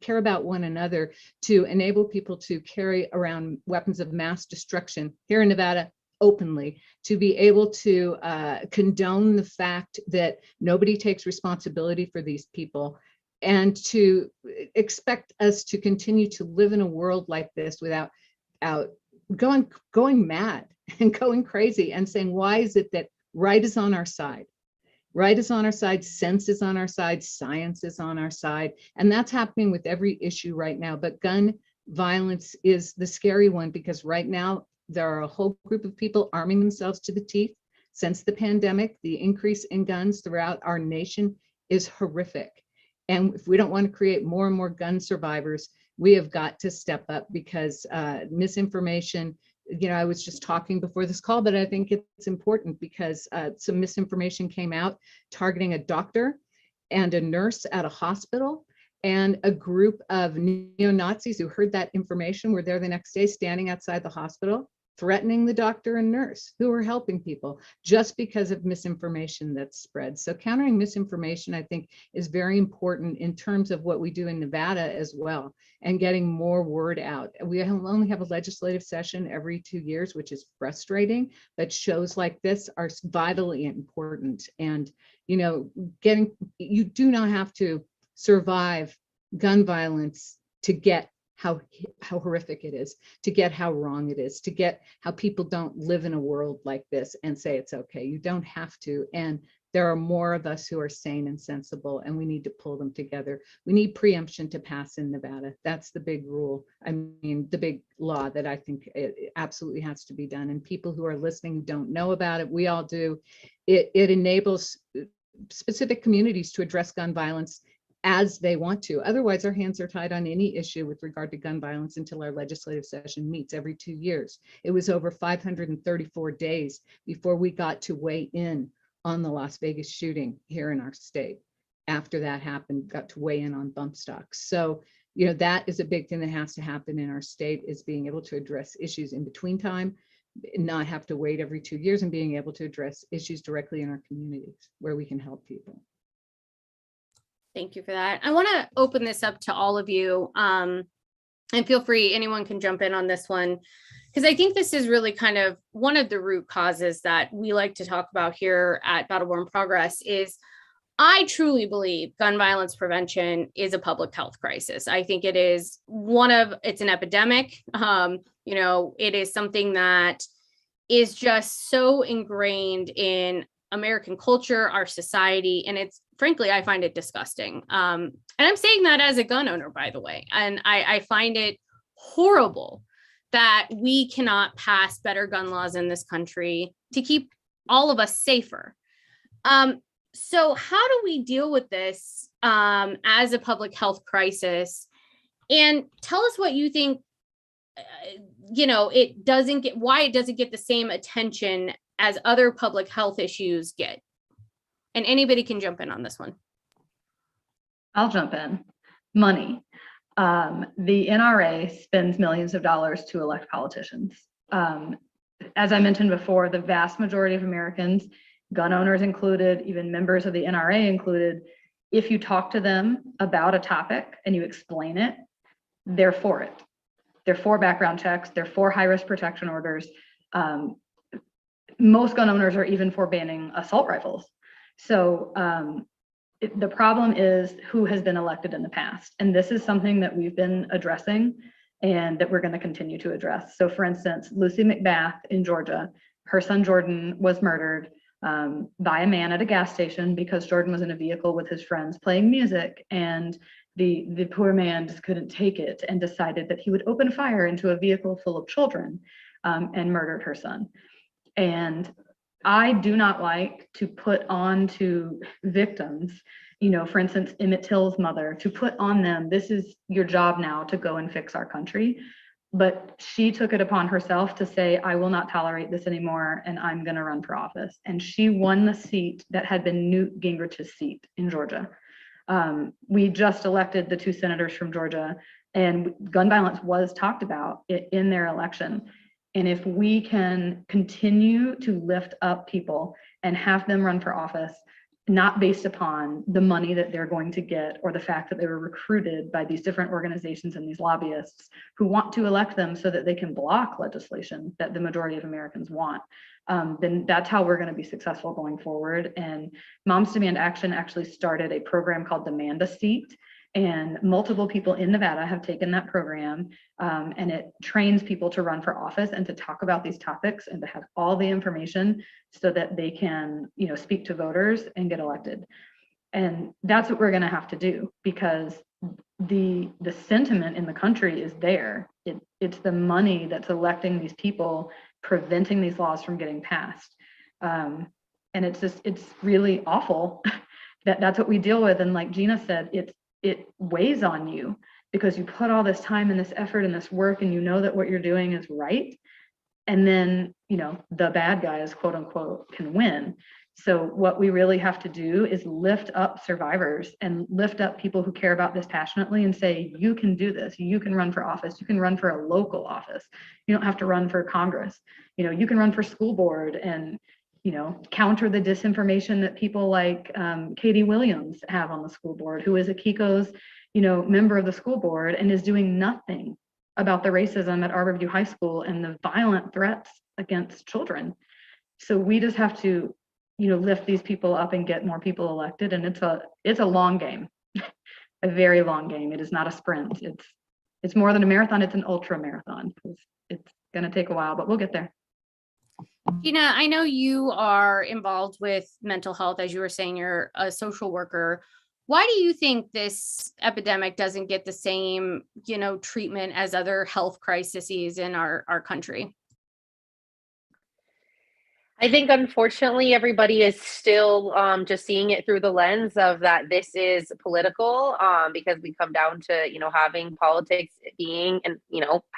care about one another, to enable people to carry around weapons of mass destruction here in Nevada openly, to be able to condone the fact that nobody takes responsibility for these people, and to expect us to continue to live in a world like this without going mad and going crazy and saying, why is it that right is on our side? Right is on our side, sense is on our side, science is on our side. And that's happening with every issue right now. But gun violence is the scary one, because right now there are a whole group of people arming themselves to the teeth. Since the pandemic, the increase in guns throughout our nation is horrific. And if we don't want to create more and more gun survivors, we have got to step up, because misinformation, I was just talking before this call, but I think it's important because some misinformation came out targeting a doctor and a nurse at a hospital, and a group of neo-Nazis who heard that information were there the next day, standing outside the hospital, threatening the doctor and nurse who were helping people, just because of misinformation that's spread. So countering misinformation, I think, is very important in terms of what we do in Nevada as well, and getting more word out. We only have a legislative session every 2 years, which is frustrating, but shows like this are vitally important. And, you do not have to survive gun violence to get how horrific it is, to get how wrong it is, to get how people don't live in a world like this and say it's okay. You don't have to. And there are more of us who are sane and sensible, and we need to pull them together. We need preemption to pass in Nevada. That's the big rule. I mean, the big law that I think it absolutely has to be done. And people who are listening who don't know about it, we all do. It enables specific communities to address gun violence as they want to. Otherwise, our hands are tied on any issue with regard to gun violence until our legislative session meets every 2 years. It was over 534 days before we got to weigh in on the Las Vegas shooting here in our state. After that happened, got to weigh in on bump stocks. So, that is a big thing that has to happen in our state, is being able to address issues in between time, not have to wait every 2 years, and being able to address issues directly in our communities where we can help people. Thank you for that. I want to open this up to all of you, and feel free, anyone can jump in on this one, because I think this is really kind of one of the root causes that we like to talk about here at Battle-Born Progress. Is I truly believe gun violence prevention is a public health crisis. I think it is it's an epidemic. It is something that is just so ingrained in American culture, our society, and it's frankly, I find it disgusting. And I'm saying that as a gun owner, by the way, and I find it horrible that we cannot pass better gun laws in this country to keep all of us safer. So how do we deal with this as a public health crisis? And tell us what you think, why it doesn't get the same attention as other public health issues get. And anybody can jump in on this one. I'll jump in. Money. The NRA spends millions of dollars to elect politicians. As I mentioned before, the vast majority of Americans, gun owners included, even members of the NRA included, if you talk to them about a topic and you explain it, they're for it. They're for background checks. They're for high-risk protection orders. Most gun owners are even for banning assault rifles. So the problem is who has been elected in the past. And this is something that we've been addressing and that we're going to continue to address. So for instance, Lucy McBath in Georgia, her son Jordan was murdered by a man at a gas station because Jordan was in a vehicle with his friends playing music, and the poor man just couldn't take it and decided that he would open fire into a vehicle full of children and murdered her son. And I do not like to put on to victims, for instance, Emmett Till's mother, to put on them, this is your job now to go and fix our country. But she took it upon herself to say, I will not tolerate this anymore, and I'm going to run for office. And she won the seat that had been Newt Gingrich's seat in Georgia. We just elected the 2 senators from Georgia, and gun violence was talked about in their election. And if we can continue to lift up people and have them run for office, not based upon the money that they're going to get or the fact that they were recruited by these different organizations and these lobbyists who want to elect them so that they can block legislation that the majority of Americans want, then that's how we're going to be successful going forward. And Moms Demand Action actually started a program called Demand a Seat. And multiple people in Nevada have taken that program, and it trains people to run for office and to talk about these topics and to have all the information so that they can, speak to voters and get elected. And that's what we're going to have to do, because the sentiment in the country is there. It's the money that's electing these people, preventing these laws from getting passed. And it's really awful that that's what we deal with. And like Gina said, it weighs on you because you put all this time and this effort and this work, and that what you're doing is right. And then, the bad guys, quote unquote, can win. So what we really have to do is lift up survivors and lift up people who care about this passionately and say, you can do this. You can run for office. You can run for a local office. You don't have to run for Congress. You can run for school board and counter the disinformation that people like Katie Williams have on the school board, who is a Kiko's, member of the school board and is doing nothing about the racism at Arborview High School and the violent threats against children. So we just have to, lift these people up and get more people elected. And it's a long game, a very long game. It is not a sprint. It's more than a marathon. It's an ultra marathon. It's going to take a while, but we'll get there. Gina, I know you are involved with mental health. As you were saying, you're a social worker. Why do you think this epidemic doesn't get the same, treatment as other health crises in our country? I think, unfortunately, everybody is still just seeing it through the lens of that this is political, because we come down to, having politics being, and,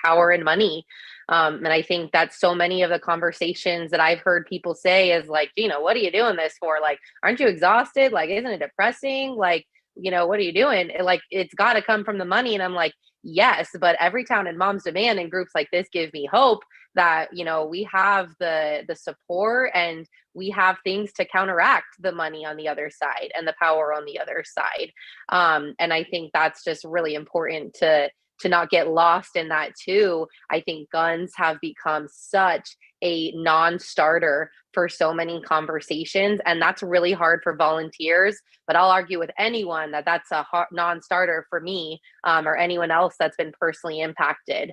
power and money. And I think that so many of the conversations that I've heard people say is like, Gina, what are you doing this for? Like, aren't you exhausted? Like, isn't it depressing? Like, what are you doing? Like, it's got to come from the money. And I'm like, yes, but Everytown and Moms Demand and groups like this give me hope that, we have the support and we have things to counteract the money on the other side and the power on the other side. And I think that's just really important to not get lost in that too. I think guns have become such a non-starter for so many conversations, and that's really hard for volunteers. But I'll argue with anyone that that's a non-starter for me, or anyone else that's been personally impacted,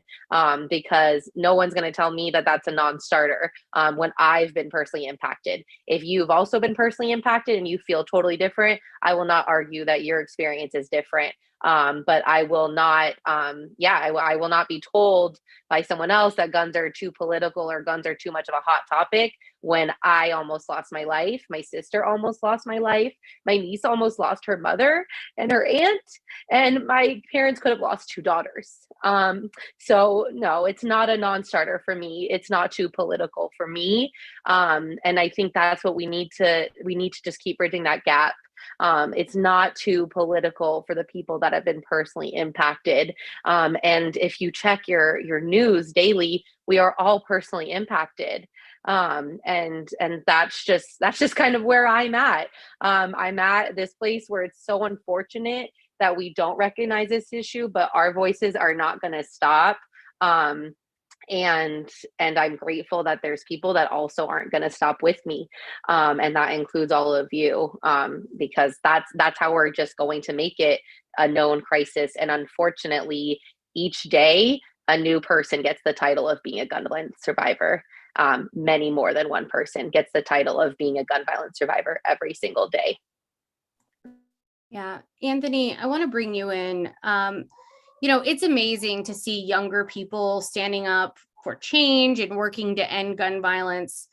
because no one's going to tell me that that's a non-starter when I've been personally impacted. If you've also been personally impacted and you feel totally different, I will not argue that your experience is different. But I will not, I will not be told by someone else that guns are too political or guns are too much of a hot topic when I almost lost my life. My sister almost lost my life. My niece almost lost her mother and her aunt, and my parents could have lost 2 daughters. So no, it's not a non-starter for me. It's not too political for me. And I think that's what we need to just keep bridging that gap. It's not too political for the people that have been personally impacted. And if you check your news daily, we are all personally impacted. And that's just kind of where I'm at. I'm at this place where it's so unfortunate that we don't recognize this issue, but our voices are not going to stop. And I'm grateful that there's people that also aren't going to stop with me, and that includes all of you, because that's how we're just going to make it a known crisis. And unfortunately, each day a new person gets the title of being a gun violence survivor. Many more than one person gets the title of being a gun violence survivor every single day. Yeah, Anthony, I want to bring you in. It's amazing to see younger people standing up for change and working to end gun violence.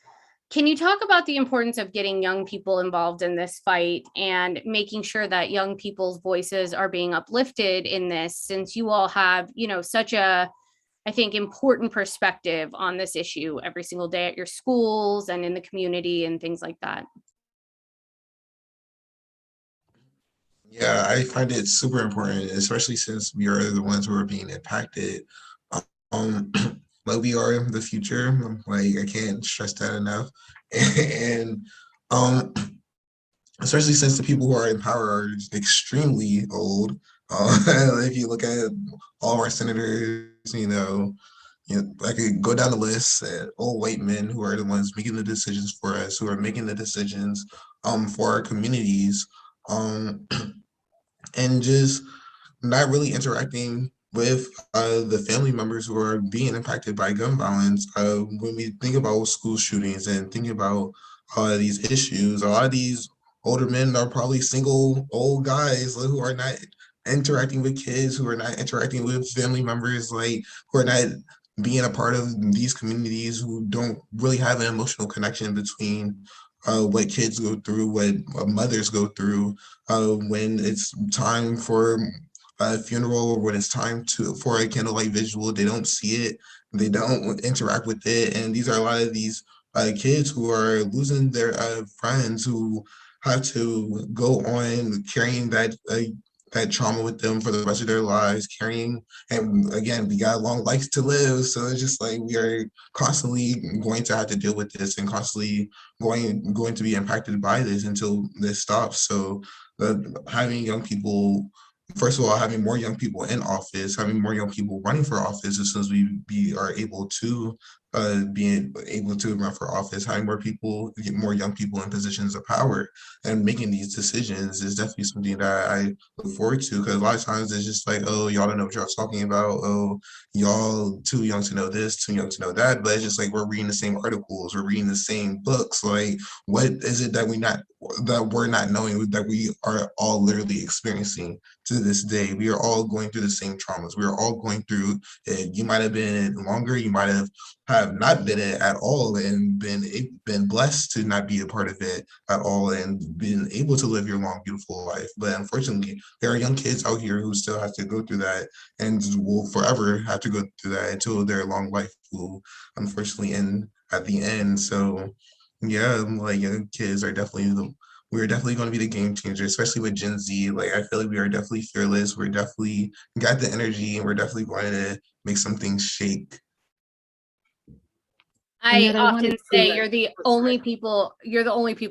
Can you talk about the importance of getting young people involved in this fight and making sure that young people's voices are being uplifted in this, since you all have, such a, I think, important perspective on this issue every single day at your schools and in the community and things like that? Yeah, I find it super important, especially since we are the ones who are being impacted. Um, like we are the future. Like I can't stress that enough. And especially since the people who are in power are extremely old. If you look at all of our senators, I could go down the list at old white men who are the ones making the decisions for us, who are making the decisions for our communities. Um, and just not really interacting with the family members who are being impacted by gun violence. When we think about school shootings and think about these issues, a lot of these older men are probably single old guys who are not interacting with kids, who are not interacting with family members, like who are not being a part of these communities, who don't really have an emotional connection between what kids go through, what mothers go through, when it's time for a funeral or when it's time for a candlelight visual. They don't see it, they don't interact with it, and these are a lot of these kids who are losing their friends, who have to go on carrying that trauma with them for the rest of their lives, carrying, and again, we got long lives to live, so it's just like we are constantly going to have to deal with this and constantly going to be impacted by this until this stops. So having young people, first of all, having more young people in office, having more young people running for office as soon as we are able to being able to run for office, having more people, get more young people in positions of power and making these decisions is definitely something that I look forward to, because a lot of times it's just like, oh, y'all don't know what y'all talking about. Oh, y'all too young to know this, too young to know that. But it's just like we're reading the same articles, we're reading the same books. Like, what is it that we're not knowing, that we are all literally experiencing to this day? We are all going through the same traumas. We are all going through it. You might have been longer, you might have not been it at all and been blessed to not be a part of it at all and been able to live your long, beautiful life. But unfortunately, there are young kids out here who still have to go through that and will forever have to go through that until their long life will unfortunately end at the end. So yeah, like young kids are we're definitely going to be the game changer, especially with Gen Z. Like, I feel like we are definitely fearless. We're definitely got the energy, and we're definitely going to make some things shake. I often say you're the only people who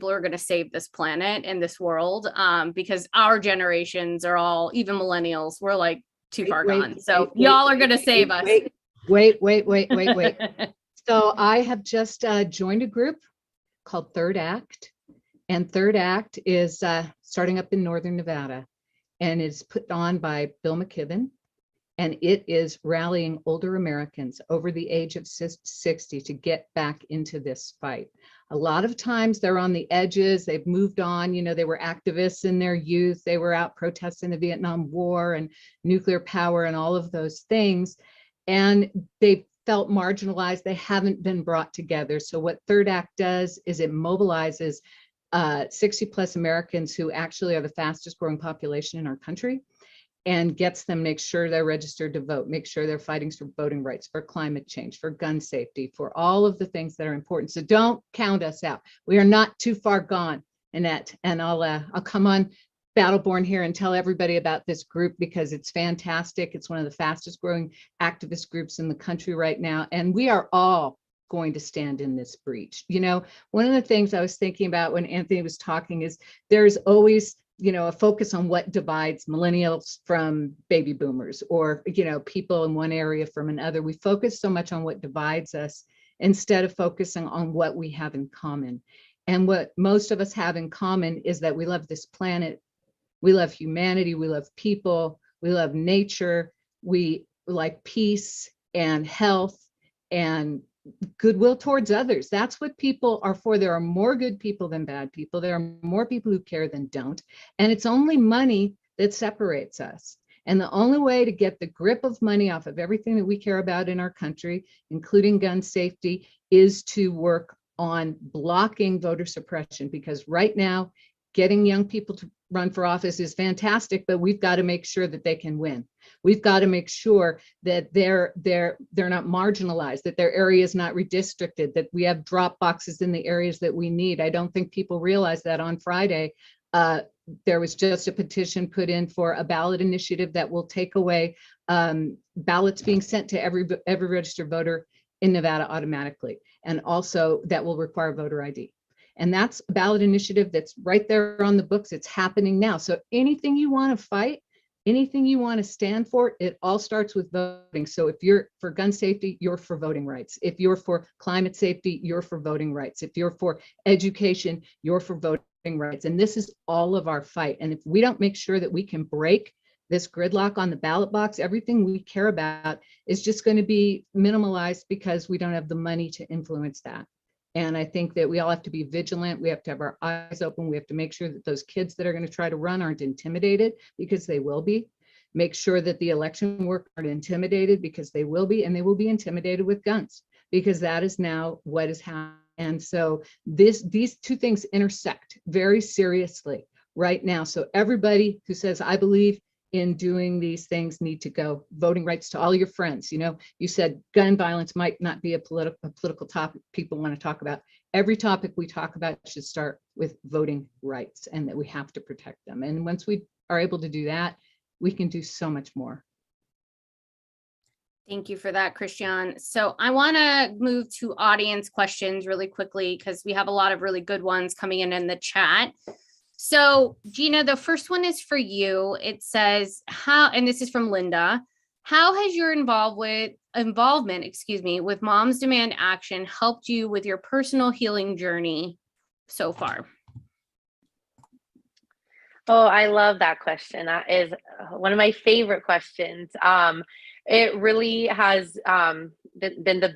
are going to save this planet and this world, because our generations are all, even millennials, we're like too far gone. So y'all are going to save us. Wait. So I have just joined a group called Third Act, and Third Act is starting up in Northern Nevada, and it's put on by Bill McKibben. And it is rallying older Americans over the age of 60 to get back into this fight. A lot of times they're on the edges, they've moved on, they were activists in their youth, they were out protesting the Vietnam War and nuclear power and all of those things. And they felt marginalized, they haven't been brought together. So what Third Act does is it mobilizes 60 plus Americans who actually are the fastest growing population in our country, and gets them, make sure they're registered to vote, make sure they're fighting for voting rights, for climate change, for gun safety, for all of the things that are important. So don't count us out. We are not too far gone, Annette. And I'll come on Battleborn here and tell everybody about this group, because it's fantastic. It's one of the fastest growing activist groups in the country right now. And we are all going to stand in this breach. One of the things I was thinking about when Anthony was talking is there's always a focus on what divides millennials from baby boomers, or, people in one area from another. We focus so much on what divides us instead of focusing on what we have in common. And what most of us have in common is that we love this planet, we love humanity, we love people, we love nature, we like peace and health and goodwill towards others. That's what people are for. There are more good people than bad people. There are more people who care than don't. And it's only money that separates us. And the only way to get the grip of money off of everything that we care about in our country, including gun safety, is to work on blocking voter suppression. Because right now, getting young people to run for office is fantastic, but we've got to make sure that they can win. We've got to make sure that they're not marginalized, that their area is not redistricted, that we have drop boxes in the areas that we need. I don't think people realize that on Friday, there was just a petition put in for a ballot initiative that will take away ballots being sent to every registered voter in Nevada automatically, and also that will require voter ID. And that's a ballot initiative that's right there on the books. It's happening now. So anything you want to fight, anything you want to stand for, it all starts with voting. So if you're for gun safety, you're for voting rights. If you're for climate safety, you're for voting rights. If you're for education, you're for voting rights. And this is all of our fight. And if we don't make sure that we can break this gridlock on the ballot box, everything we care about is just going to be minimalized because we don't have the money to influence that. And I think that we all have to be vigilant. We have to have our eyes open. We have to make sure that those kids that are going to try to run aren't intimidated, because they will be. Make sure that the election workers aren't intimidated, because they will be, and they will be intimidated with guns, because that is now what is happening. And so these two things intersect very seriously right now. So everybody who says, I believe in doing these things, need to go. Voting rights to all your friends. You said gun violence might not be a political topic people want to talk about. Every topic we talk about should start with voting rights, and that we have to protect them. And once we are able to do that, we can do so much more. Thank you for that, Christiane. So I want to move to audience questions really quickly, because we have a lot of really good ones coming in the chat. So Gina, the first one is for you. It says, and this is from Linda, how has your involvement, with Moms Demand Action helped you with your personal healing journey so far? Oh, I love that question. That is one of my favorite questions. It really has been the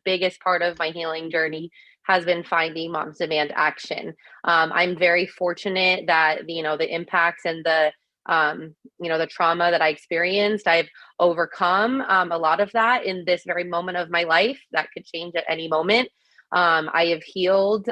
biggest part of my healing journey has been finding Moms Demand Action. I'm very fortunate that, the impacts and the trauma that I experienced, I've overcome a lot of that in this very moment of my life that could change at any moment. I have healed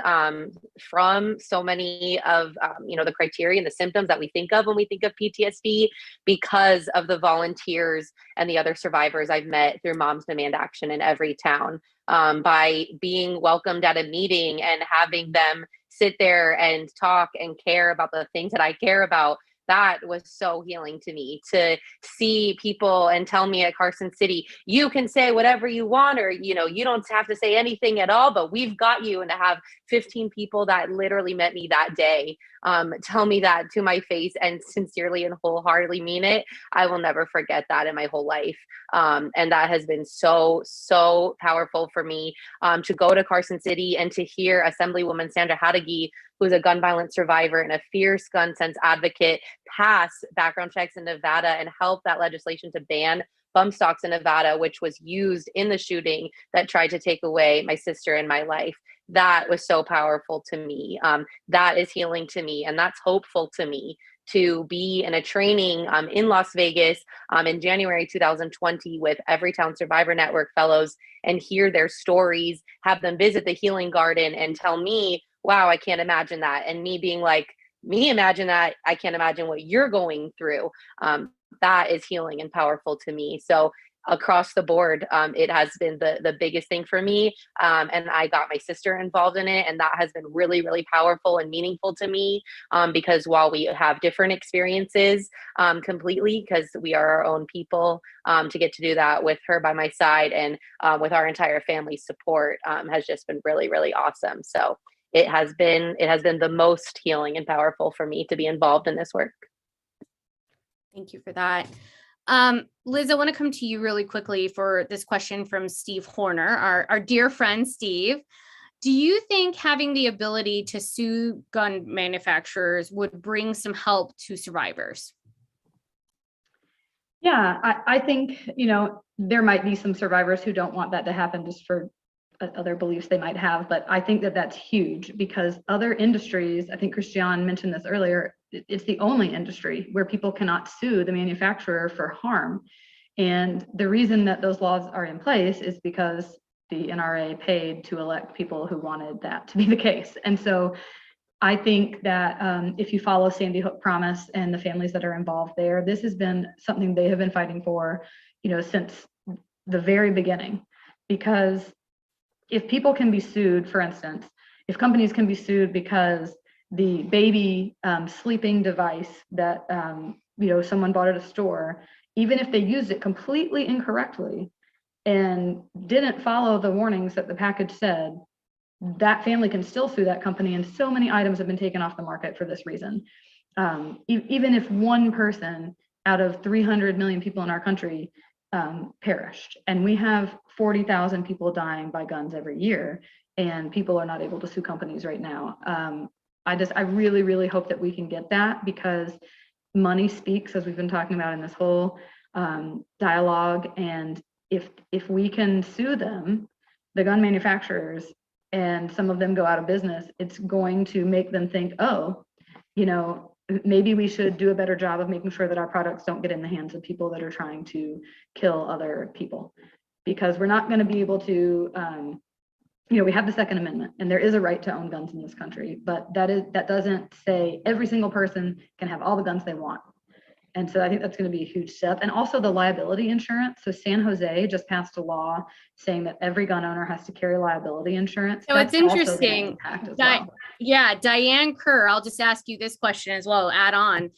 from so many of, the criteria and the symptoms that we think of when we think of PTSD, because of the volunteers and the other survivors I've met through Moms Demand Action in every town. By being welcomed at a meeting and having them sit there and talk and care about the things that I care about. That was so healing to me, to see people and tell me at Carson City, you can say whatever you want, or, you don't have to say anything at all, but we've got you. And to have 15 people that literally met me that day tell me that to my face and sincerely and wholeheartedly mean it, I will never forget that in my whole life. And that has been so, so powerful for me to go to Carson City and to hear Assemblywoman Sandra Hadagi, who's a gun violence survivor and a fierce gun sense advocate, pass background checks in Nevada and help that legislation to ban bump stocks in Nevada, which was used in the shooting that tried to take away my sister and my life. That was so powerful to me. That is healing to me, and that's hopeful to me, to be in a training in Las Vegas in January 2020 with Everytown Survivor Network fellows and hear their stories, have them visit the healing garden and tell me, wow, I can't imagine that. And me being like, me imagine that, I can't imagine what you're going through. That is healing and powerful to me. So across the board, it has been the biggest thing for me. And I got my sister involved in it. And that has been really, really powerful and meaningful to me, because while we have different experiences completely, because we are our own people, to get to do that with her by my side and with our entire family support has just been really, really awesome. So it has been the most healing and powerful for me to be involved in this work. Thank you for that. Liz, I want to come to you really quickly for this question from Steve Horner, our dear friend Steve. Do you think having the ability to sue gun manufacturers would bring some help to survivors? Yeah, I think, there might be some survivors who don't want that to happen just for other beliefs they might have, but I think that that's huge because other industries, I think Christiane mentioned this earlier, it's the only industry where people cannot sue the manufacturer for harm. And the reason that those laws are in place is because the NRA paid to elect people who wanted that to be the case. And so I think that if you follow Sandy Hook Promise and the families that are involved there, this has been something they have been fighting for, since the very beginning. Because if people can be sued, for instance, if companies can be sued because the baby sleeping device that someone bought at a store, even if they used it completely incorrectly and didn't follow the warnings that the package said, that family can still sue that company. And so many items have been taken off the market for this reason. Even if one person out of 300 million people in our country perished, and we have 40,000 people dying by guns every year, and people are not able to sue companies right now. I really, really hope that we can get that, because money speaks, as we've been talking about in this whole dialogue. And if we can sue them, the gun manufacturers, and some of them go out of business, it's going to make them think, oh, maybe we should do a better job of making sure that our products don't get in the hands of people that are trying to kill other people. Because we're not going to be able to, we have the Second Amendment, and there is a right to own guns in this country, but that doesn't say every single person can have all the guns they want. And so I think that's going to be a huge step. And also the liability insurance. So San Jose just passed a law saying that every gun owner has to carry liability insurance. So that's it's interesting. Yeah, Diane Kerr, I'll just ask you this question as well, add on.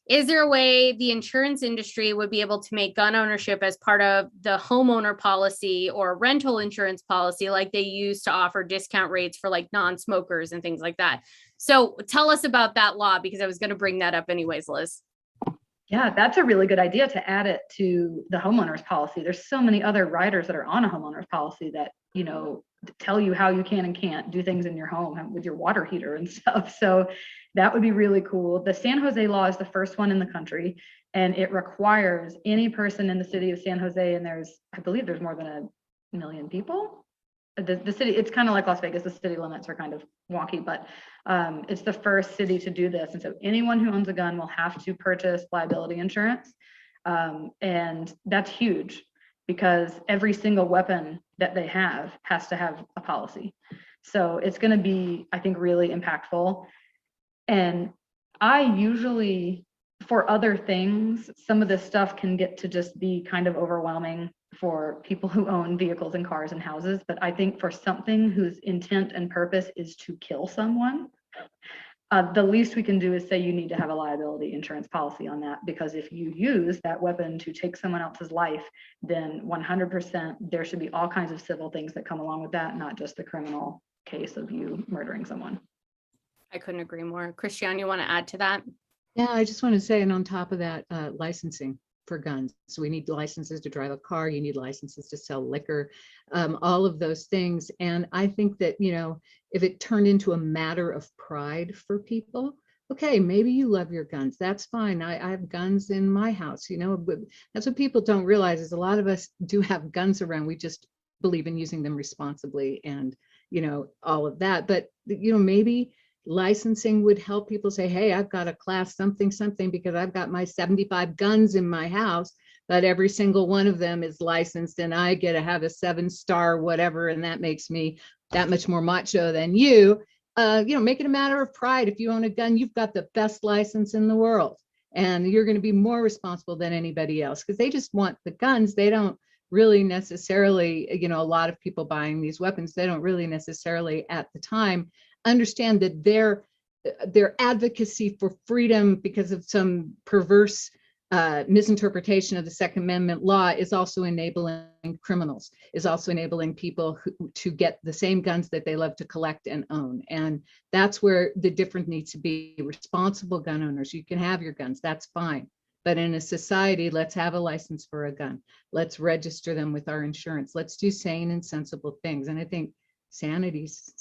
Is there a way the insurance industry would be able to make gun ownership as part of the homeowner policy or rental insurance policy, like they use to offer discount rates for like non-smokers and things like that? So tell us about that law, because I was going to bring that up anyways, Liz. Yeah, that's a really good idea to add it to the homeowner's policy. There's so many other riders that are on a homeowner's policy that, tell you how you can and can't do things in your home with your water heater and stuff. So that would be really cool. The San Jose law is the first one in the country, and it requires any person in the city of San Jose, and I believe there's more than 1 million people. The city, it's kind of like Las Vegas, the city limits are kind of wonky, but it's the first city to do this. And so anyone who owns a gun will have to purchase liability insurance. And that's huge, because every single weapon that they have has to have a policy. So it's going to be, I think, really impactful. And I usually, for other things, some of this stuff can get to just be kind of overwhelming for people who own vehicles and cars and houses. But I think for something whose intent and purpose is to kill someone, the least we can do is say you need to have a liability insurance policy on that, because if you use that weapon to take someone else's life, then 100% there should be all kinds of civil things that come along with that, not just the criminal case of you murdering someone. I couldn't agree more. Christiane, you want to add to that? Yeah, I just want to say, and on top of that, licensing for guns. So we need licenses to drive a car, you need licenses to sell liquor, all of those things. And I think that, if it turned into a matter of pride for people, okay, maybe you love your guns, that's fine. I have guns in my house, but that's what people don't realize, is a lot of us do have guns around. We just believe in using them responsibly and, all of that. But, maybe licensing would help people say, hey, I've got a class something because I've got my 75 guns in my house, but every single one of them is licensed and I get to have a 7-star whatever, and that makes me that much more macho than you. Make it a matter of pride. If you own a gun, you've got the best license in the world, and you're going to be more responsible than anybody else, because they just want the guns. They don't really necessarily, a lot of people buying these weapons, they don't really necessarily at the time understand that their advocacy for freedom, because of some perverse misinterpretation of the Second Amendment law is also enabling criminals, is also enabling people to get the same guns that they love to collect and own. And that's where the difference needs to be. Responsible gun owners, you can have your guns, that's fine. But in a society, let's have a license for a gun. Let's register them with our insurance. Let's do sane and sensible things. And I think sanity's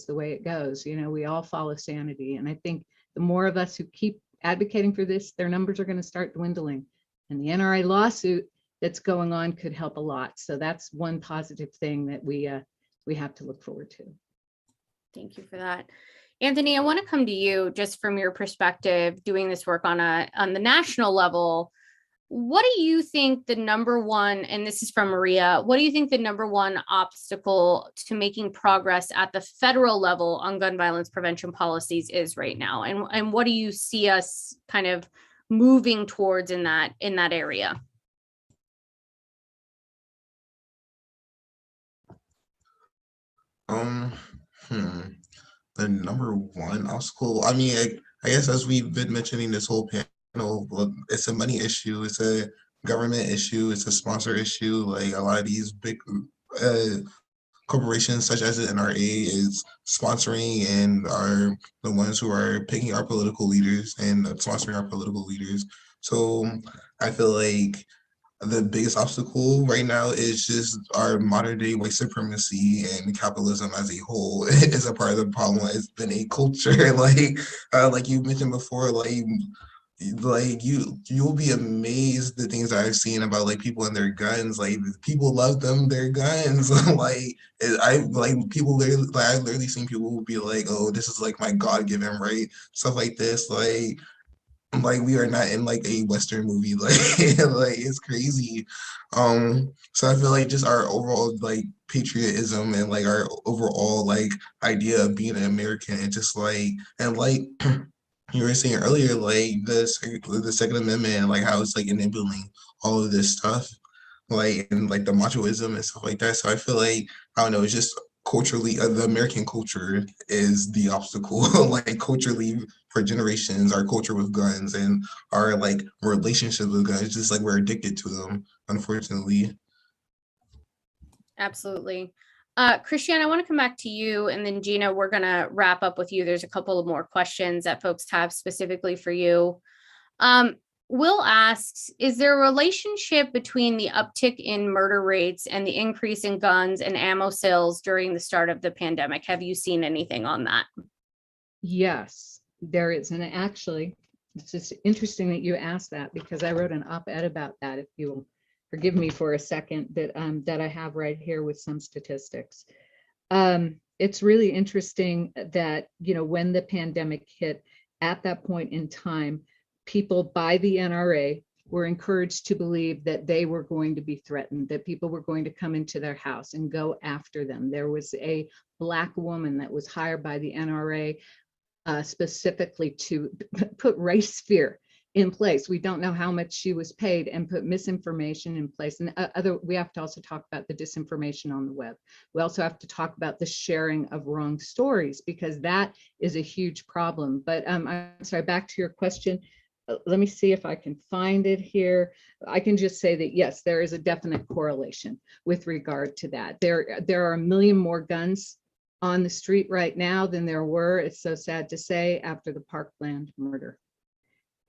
the way it goes. You know, we all follow sanity. And I think the more of us who keep advocating for this, their numbers are going to start dwindling. And the NRA lawsuit that's going on could help a lot. So that's one positive thing that we have to look forward to. Thank you for that. Anthony, I want to come to you just from your perspective, doing this work on the national level. What do you think the number one, and this is from Maria, what do you think the number one obstacle to making progress at the federal level on gun violence prevention policies is right now? And what do you see us kind of moving towards in that area? The number one obstacle, I mean, I guess as we've been mentioning this whole panel, it's a money issue, it's a government issue, it's a sponsor issue. Like a lot of these big corporations such as the NRA is sponsoring and are the ones who are picking our political leaders and sponsoring our political leaders. So I feel like the biggest obstacle right now is just our modern day white supremacy and capitalism as a whole is a part of the problem. It's been a culture, like you mentioned before, like you'll be amazed the things that I've seen about like people and their guns. Like people love their guns. I've literally seen people who be like, oh, this is like my God-given right, stuff like this. Like we are not in like a Western movie, like like it's crazy. So I feel like just our overall like patriotism and like our overall like idea of being an American and just like and like you were saying earlier, like the Second Amendment and like how it's like enabling all of this stuff, like and like the machoism and stuff like that. So I feel like I don't know, it's just culturally the American culture is the obstacle. Like culturally for generations, our culture with guns and our like relationship with guns, just like we're addicted to them, unfortunately. Absolutely. Christiane, I want to come back to you, and then Gina, we're going to wrap up with you. There's a couple of more questions that folks have specifically for you. Will asks, is there a relationship between the uptick in murder rates and the increase in guns and ammo sales during the start of the pandemic? Have you seen anything on that? Yes, there is. And actually, it's just interesting that you asked that because I wrote an op-ed about that, if you'll forgive me for a second, that I have right here with some statistics. It's really interesting that, you know, when the pandemic hit, at that point in time, people by the NRA were encouraged to believe that they were going to be threatened, that people were going to come into their house and go after them. There was a Black woman that was hired by the NRA specifically to put race fear in place. We don't know how much she was paid, and put misinformation in place. And we have to also talk about the disinformation on the web. We also have to talk about the sharing of wrong stories, because that is a huge problem. But I'm sorry, back to your question. Let me see if I can find it here. I can just say that, yes, there is a definite correlation with regard to that. There are a million more guns on the street right now than there were, it's so sad to say, after the Parkland murder.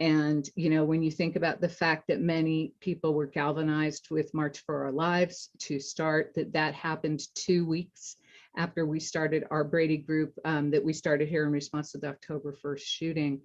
And, you know, when you think about the fact that many people were galvanized with March for Our Lives to start, that happened 2 weeks after we started our Brady group that we started here in response to the October 1st shooting.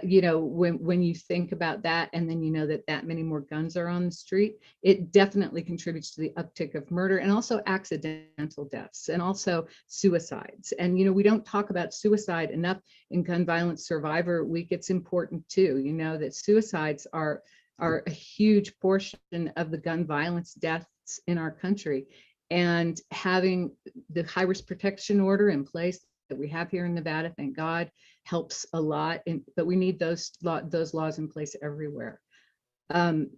You know, when you think about that, and then you know that many more guns are on the street, it definitely contributes to the uptick of murder and also accidental deaths and also suicides. And, you know, we don't talk about suicide enough in Gun Violence Survivor Week. It's important too, you know, that suicides are a huge portion of the gun violence deaths in our country. And having the high risk protection order in place that we have here in Nevada, thank God, helps a lot. But we need those laws in place everywhere.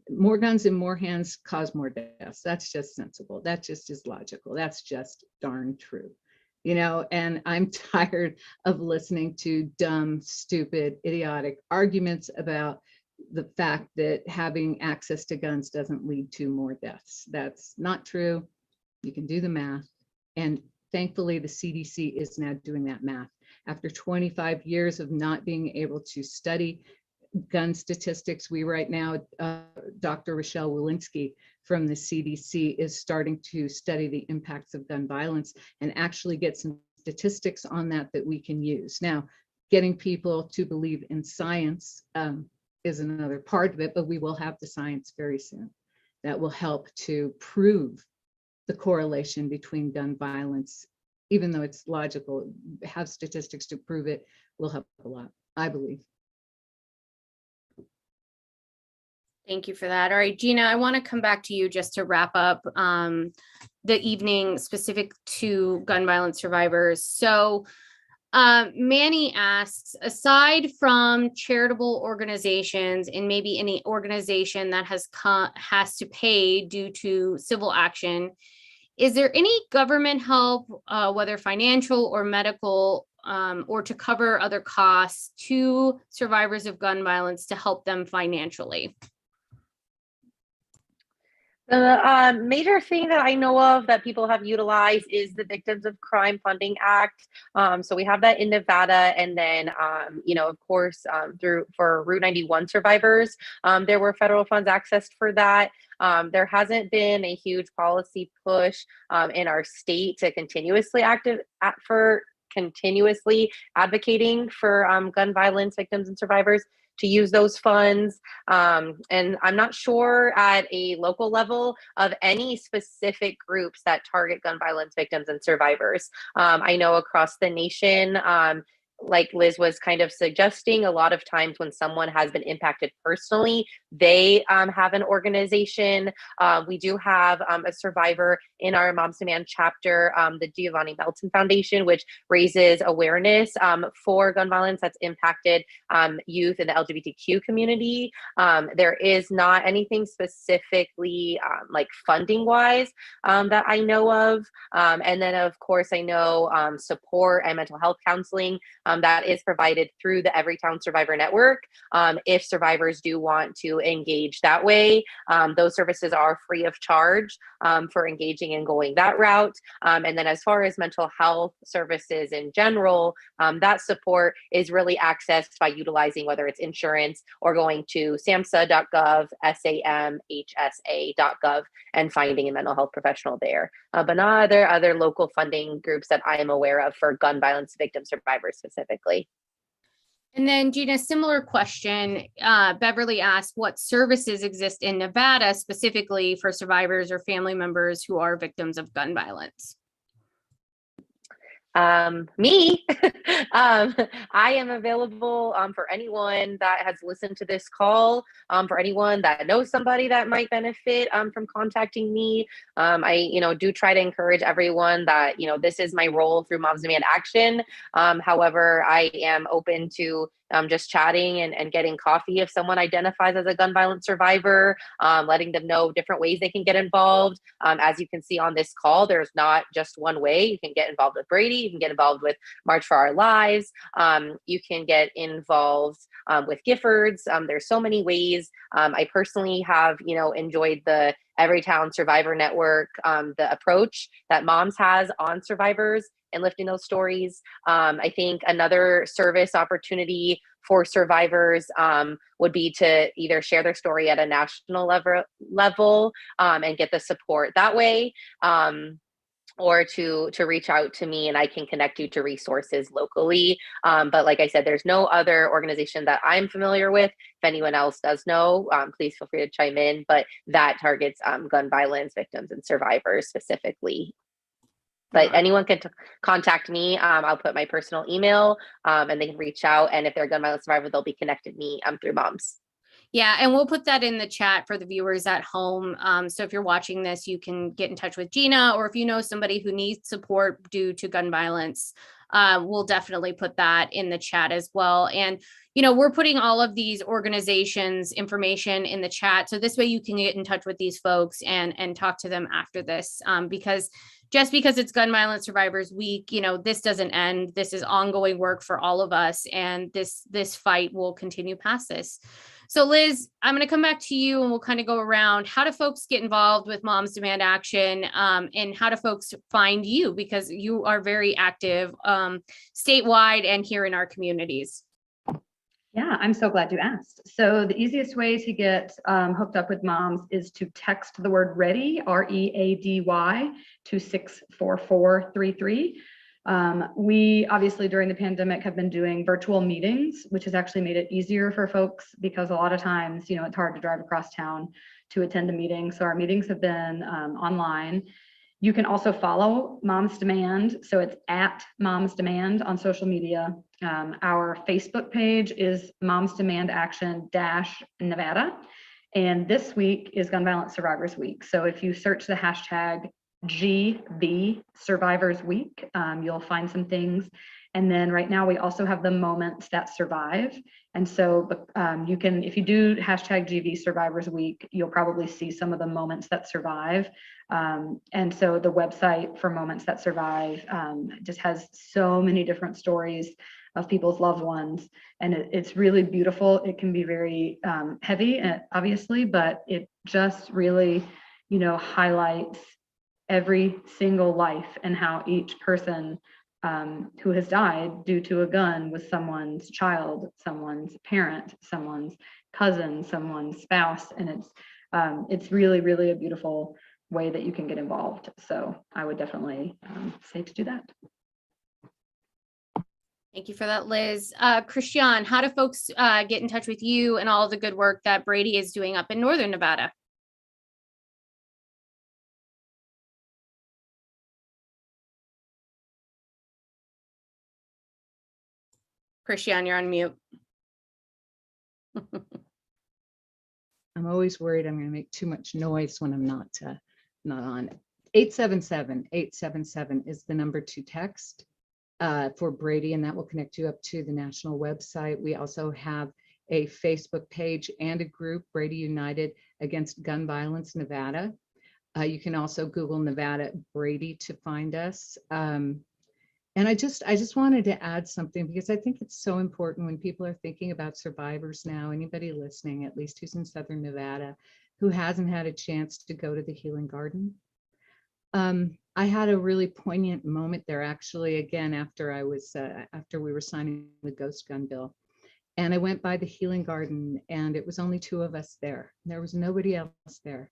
More guns in more hands cause more deaths. That's just sensible. That just is logical. That's just darn true. You know, and I'm tired of listening to dumb, stupid, idiotic arguments about the fact that having access to guns doesn't lead to more deaths. That's not true. You can do the math. And thankfully, the CDC is now doing that math. After 25 years of not being able to study gun statistics, we right now, Dr. Rochelle Walensky from the CDC is starting to study the impacts of gun violence and actually get some statistics on that we can use. Now, getting people to believe in science is another part of it, but we will have the science very soon that will help to prove the correlation between gun violence. Even though it's logical, have statistics to prove it will help a lot, I believe. Thank you for that. All right, Gina, I want to come back to you just to wrap up the evening specific to gun violence survivors. So Manny asks, aside from charitable organizations and maybe any organization that has to pay due to civil action, is there any government help, whether financial or medical, or to cover other costs to survivors of gun violence to help them financially? The major thing that I know of that people have utilized is the Victims of Crime Funding Act. So we have that in Nevada, and then, of course, for Route 91 survivors, there were federal funds accessed for that. There hasn't been a huge policy push in our state to continuously advocating for gun violence victims and survivors to use those funds. And I'm not sure at a local level of any specific groups that target gun violence victims and survivors. I know across the nation, like Liz was kind of suggesting, a lot of times when someone has been impacted personally, they have an organization. We do have a survivor in our Moms Demand chapter, the Giovanni Melton Foundation, which raises awareness for gun violence that's impacted youth in the LGBTQ community. There is not anything specifically like funding wise that I know of. And then of course, I know support and mental health counseling that is provided through the Everytown Survivor Network. If survivors do want to engage that way, those services are free of charge for engaging and going that route. And then as far as mental health services in general, that support is really accessed by utilizing whether it's insurance or going to samhsa.gov, samhsa.gov, and finding a mental health professional there. But not other local funding groups that I am aware of for gun violence victim survivors specifically. And then Gina, similar question. Beverly asked, what services exist in Nevada specifically for survivors or family members who are victims of gun violence? Me, I am available for anyone that has listened to this call, for anyone that knows somebody that might benefit from contacting me. I, do try to encourage everyone that, this is my role through Moms Demand Action. However, I am open to just chatting and getting coffee if someone identifies as a gun violence survivor, letting them know different ways they can get involved. As you can see on this call, there's not just one way. You can get involved with Brady, you can get involved with March for Our Lives, you can get involved with Giffords. There's so many ways. I personally have, enjoyed the Everytown Survivor Network, the approach that Moms has on survivors and lifting those stories. I think another service opportunity for survivors would be to either share their story at a national level and get the support that way, or to reach out to me and I can connect you to resources locally. But like I said, there's no other organization that I'm familiar with. If anyone else does know, please feel free to chime in, but that targets gun violence victims and survivors specifically. But anyone can contact me. I'll put my personal email and they can reach out. And if they're a gun violence survivor, they'll be connected me through Moms. Yeah, and we'll put that in the chat for the viewers at home. So if you're watching this, you can get in touch with Gina, or if you know somebody who needs support due to gun violence, we'll definitely put that in the chat as well. And, we're putting all of these organizations' information in the chat. So this way you can get in touch with these folks and talk to them after this, because just because it's Gun Violence Survivors Week, this doesn't end. This is ongoing work for all of us, and this fight will continue past this. So Liz, I'm going to come back to you and we'll kind of go around. How do folks get involved with Moms Demand Action, and how do folks find you? Because you are very active statewide and here in our communities. Yeah, I'm so glad you asked. So the easiest way to get hooked up with moms is to text the word READY, READY, to 64433. We obviously during the pandemic have been doing virtual meetings, which has actually made it easier for folks because a lot of times, it's hard to drive across town to attend a meeting. So our meetings have been online. You can also follow Moms Demand. So it's at Moms Demand on social media. Our Facebook page is Moms Demand Action Nevada. And this week is Gun Violence Survivors Week. So if you search the hashtag GB Survivors Week, you'll find some things. And then right now we also have the Moments That Survive. And so you can, if you do hashtag GB Survivors Week, you'll probably see some of the moments that survive. And so the website for Moments That Survive just has so many different stories of people's loved ones. And it's really beautiful. It can be very heavy, obviously, but it just really, highlights every single life and how each person who has died due to a gun was someone's child, someone's parent, someone's cousin, someone's spouse. And it's really, really a beautiful way that you can get involved. So I would definitely say to do that. Thank you for that, Liz. Christiane, how do folks get in touch with you and all the good work that Brady is doing up in Northern Nevada? Christiane, you're on mute. I'm always worried I'm going to make too much noise when I'm not on. 877-877 is the number to text for Brady, and that will connect you up to the national website. We also have a Facebook page and a group, Brady United Against Gun Violence Nevada. You can also Google Nevada Brady to find us. And I just wanted to add something because I think it's so important when people are thinking about survivors now, anybody listening, at least who's in Southern Nevada, who hasn't had a chance to go to the Healing Garden. I had a really poignant moment there, actually, again, after we were signing the Ghost Gun bill. And I went by the Healing Garden and it was only two of us there. There was nobody else there.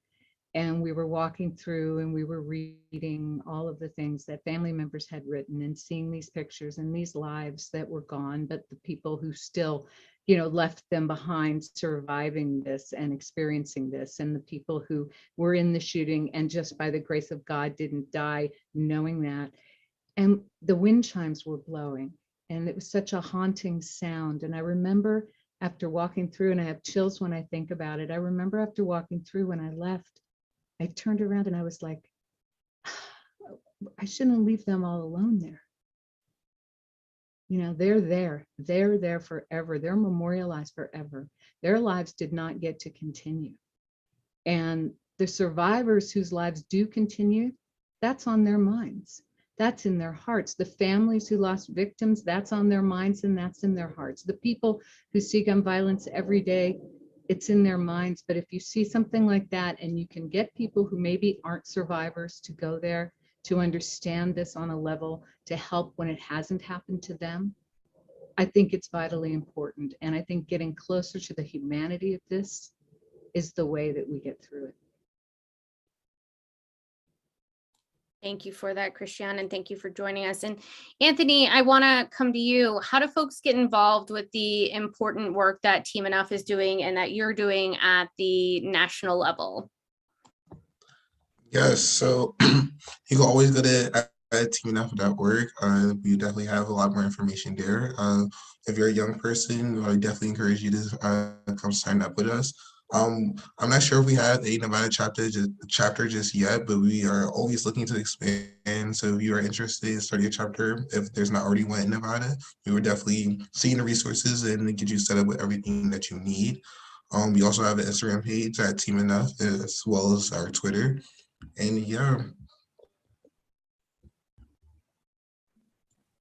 And we were walking through and we were reading all of the things that family members had written and seeing these pictures and these lives that were gone, but the people who still, left them behind surviving this and experiencing this, and the people who were in the shooting and just by the grace of God didn't die knowing that. And the wind chimes were blowing and it was such a haunting sound. And I remember after walking through, and I have chills when I think about it, I remember after walking through when I left, I turned around and I was like, I shouldn't leave them all alone there. They're there forever. They're memorialized forever. Their lives did not get to continue. And the survivors whose lives do continue, that's on their minds. That's in their hearts. The families who lost victims, that's on their minds and that's in their hearts. The people who see gun violence every day, it's in their minds. But if you see something like that and you can get people who maybe aren't survivors to go there, to understand this on a level, to help when it hasn't happened to them, I think it's vitally important. And I think getting closer to the humanity of this is the way that we get through it. Thank you for that, Christiane, and thank you for joining us. And Anthony, I want to come to you. How do folks get involved with the important work that Team Enough is doing and that you're doing at the national level? Yes, so you can always go to teamenough.org. We definitely have a lot more information there. If you're a young person, I definitely encourage you to come sign up with us. I'm not sure if we have a Nevada chapter just yet, but we are always looking to expand. So if you are interested in starting a chapter, if there's not already one in Nevada, we will definitely see the resources and get you set up with everything that you need. We also have an Instagram page at Team Enough, as well as our Twitter. And yeah.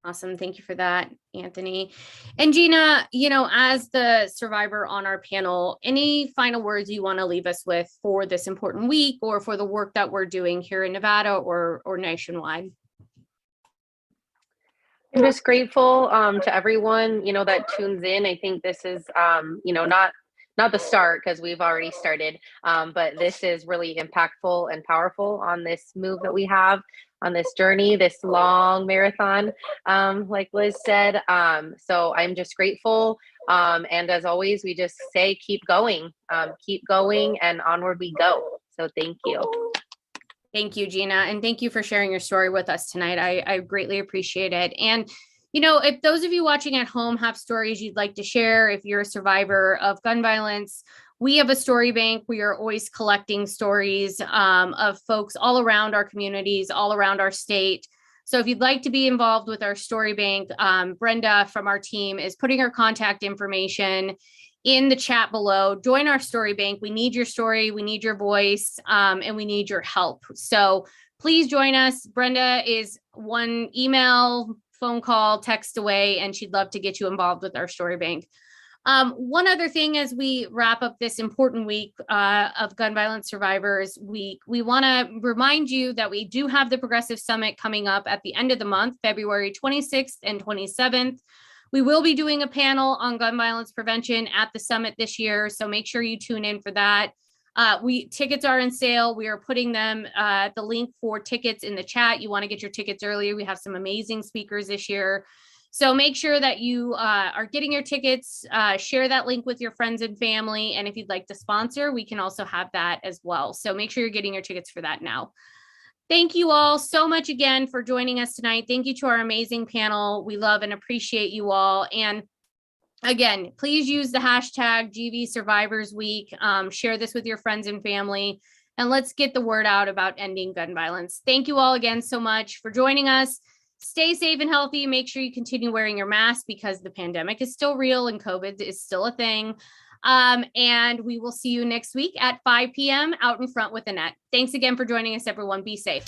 Awesome. Thank you for that, Anthony. And Gina, as the survivor on our panel, any final words you want to leave us with for this important week or for the work that we're doing here in Nevada or nationwide? I'm just grateful to everyone, that tunes in. I think this is, not the start because we've already started, but this is really impactful and powerful on this move that we have on this journey, this long marathon, like Liz said. So I'm just grateful. And as always, we just say, keep going, and onward we go. So thank you. Thank you, Gina. And thank you for sharing your story with us tonight. I greatly appreciate it. And, if those of you watching at home have stories you'd like to share, if you're a survivor of gun violence, we have a story bank. We are always collecting stories of folks all around our communities, all around our state. So if you'd like to be involved with our story bank, Brenda from our team is putting her contact information in the chat below. Join our story bank. We need your story, we need your voice, and we need your help. So please join us. Brenda is one email, phone call, text away, and she'd love to get you involved with our story bank. One other thing as we wrap up this important week of gun violence survivors, we want to remind you that we do have the Progressive Summit coming up at the end of the month, February 26th and 27th. We will be doing a panel on gun violence prevention at the summit this year, so make sure you tune in for that. Tickets are in sale. We are putting them, the link for tickets in the chat. You want to get your tickets earlier. We have some amazing speakers this year. So make sure that you are getting your tickets, share that link with your friends and family. And if you'd like to sponsor, we can also have that as well. So make sure you're getting your tickets for that now. Thank you all so much again for joining us tonight. Thank you to our amazing panel. We love and appreciate you all. And again, please use the hashtag GV Survivors Week. Share this with your friends and family, and let's get the word out about ending gun violence. Thank you all again so much for joining us. Stay safe and healthy. Make sure you continue wearing your mask because the pandemic is still real and COVID is still a thing. And we will see you next week at 5 p.m. out in front with Annette. Thanks again for joining us, everyone. Be safe.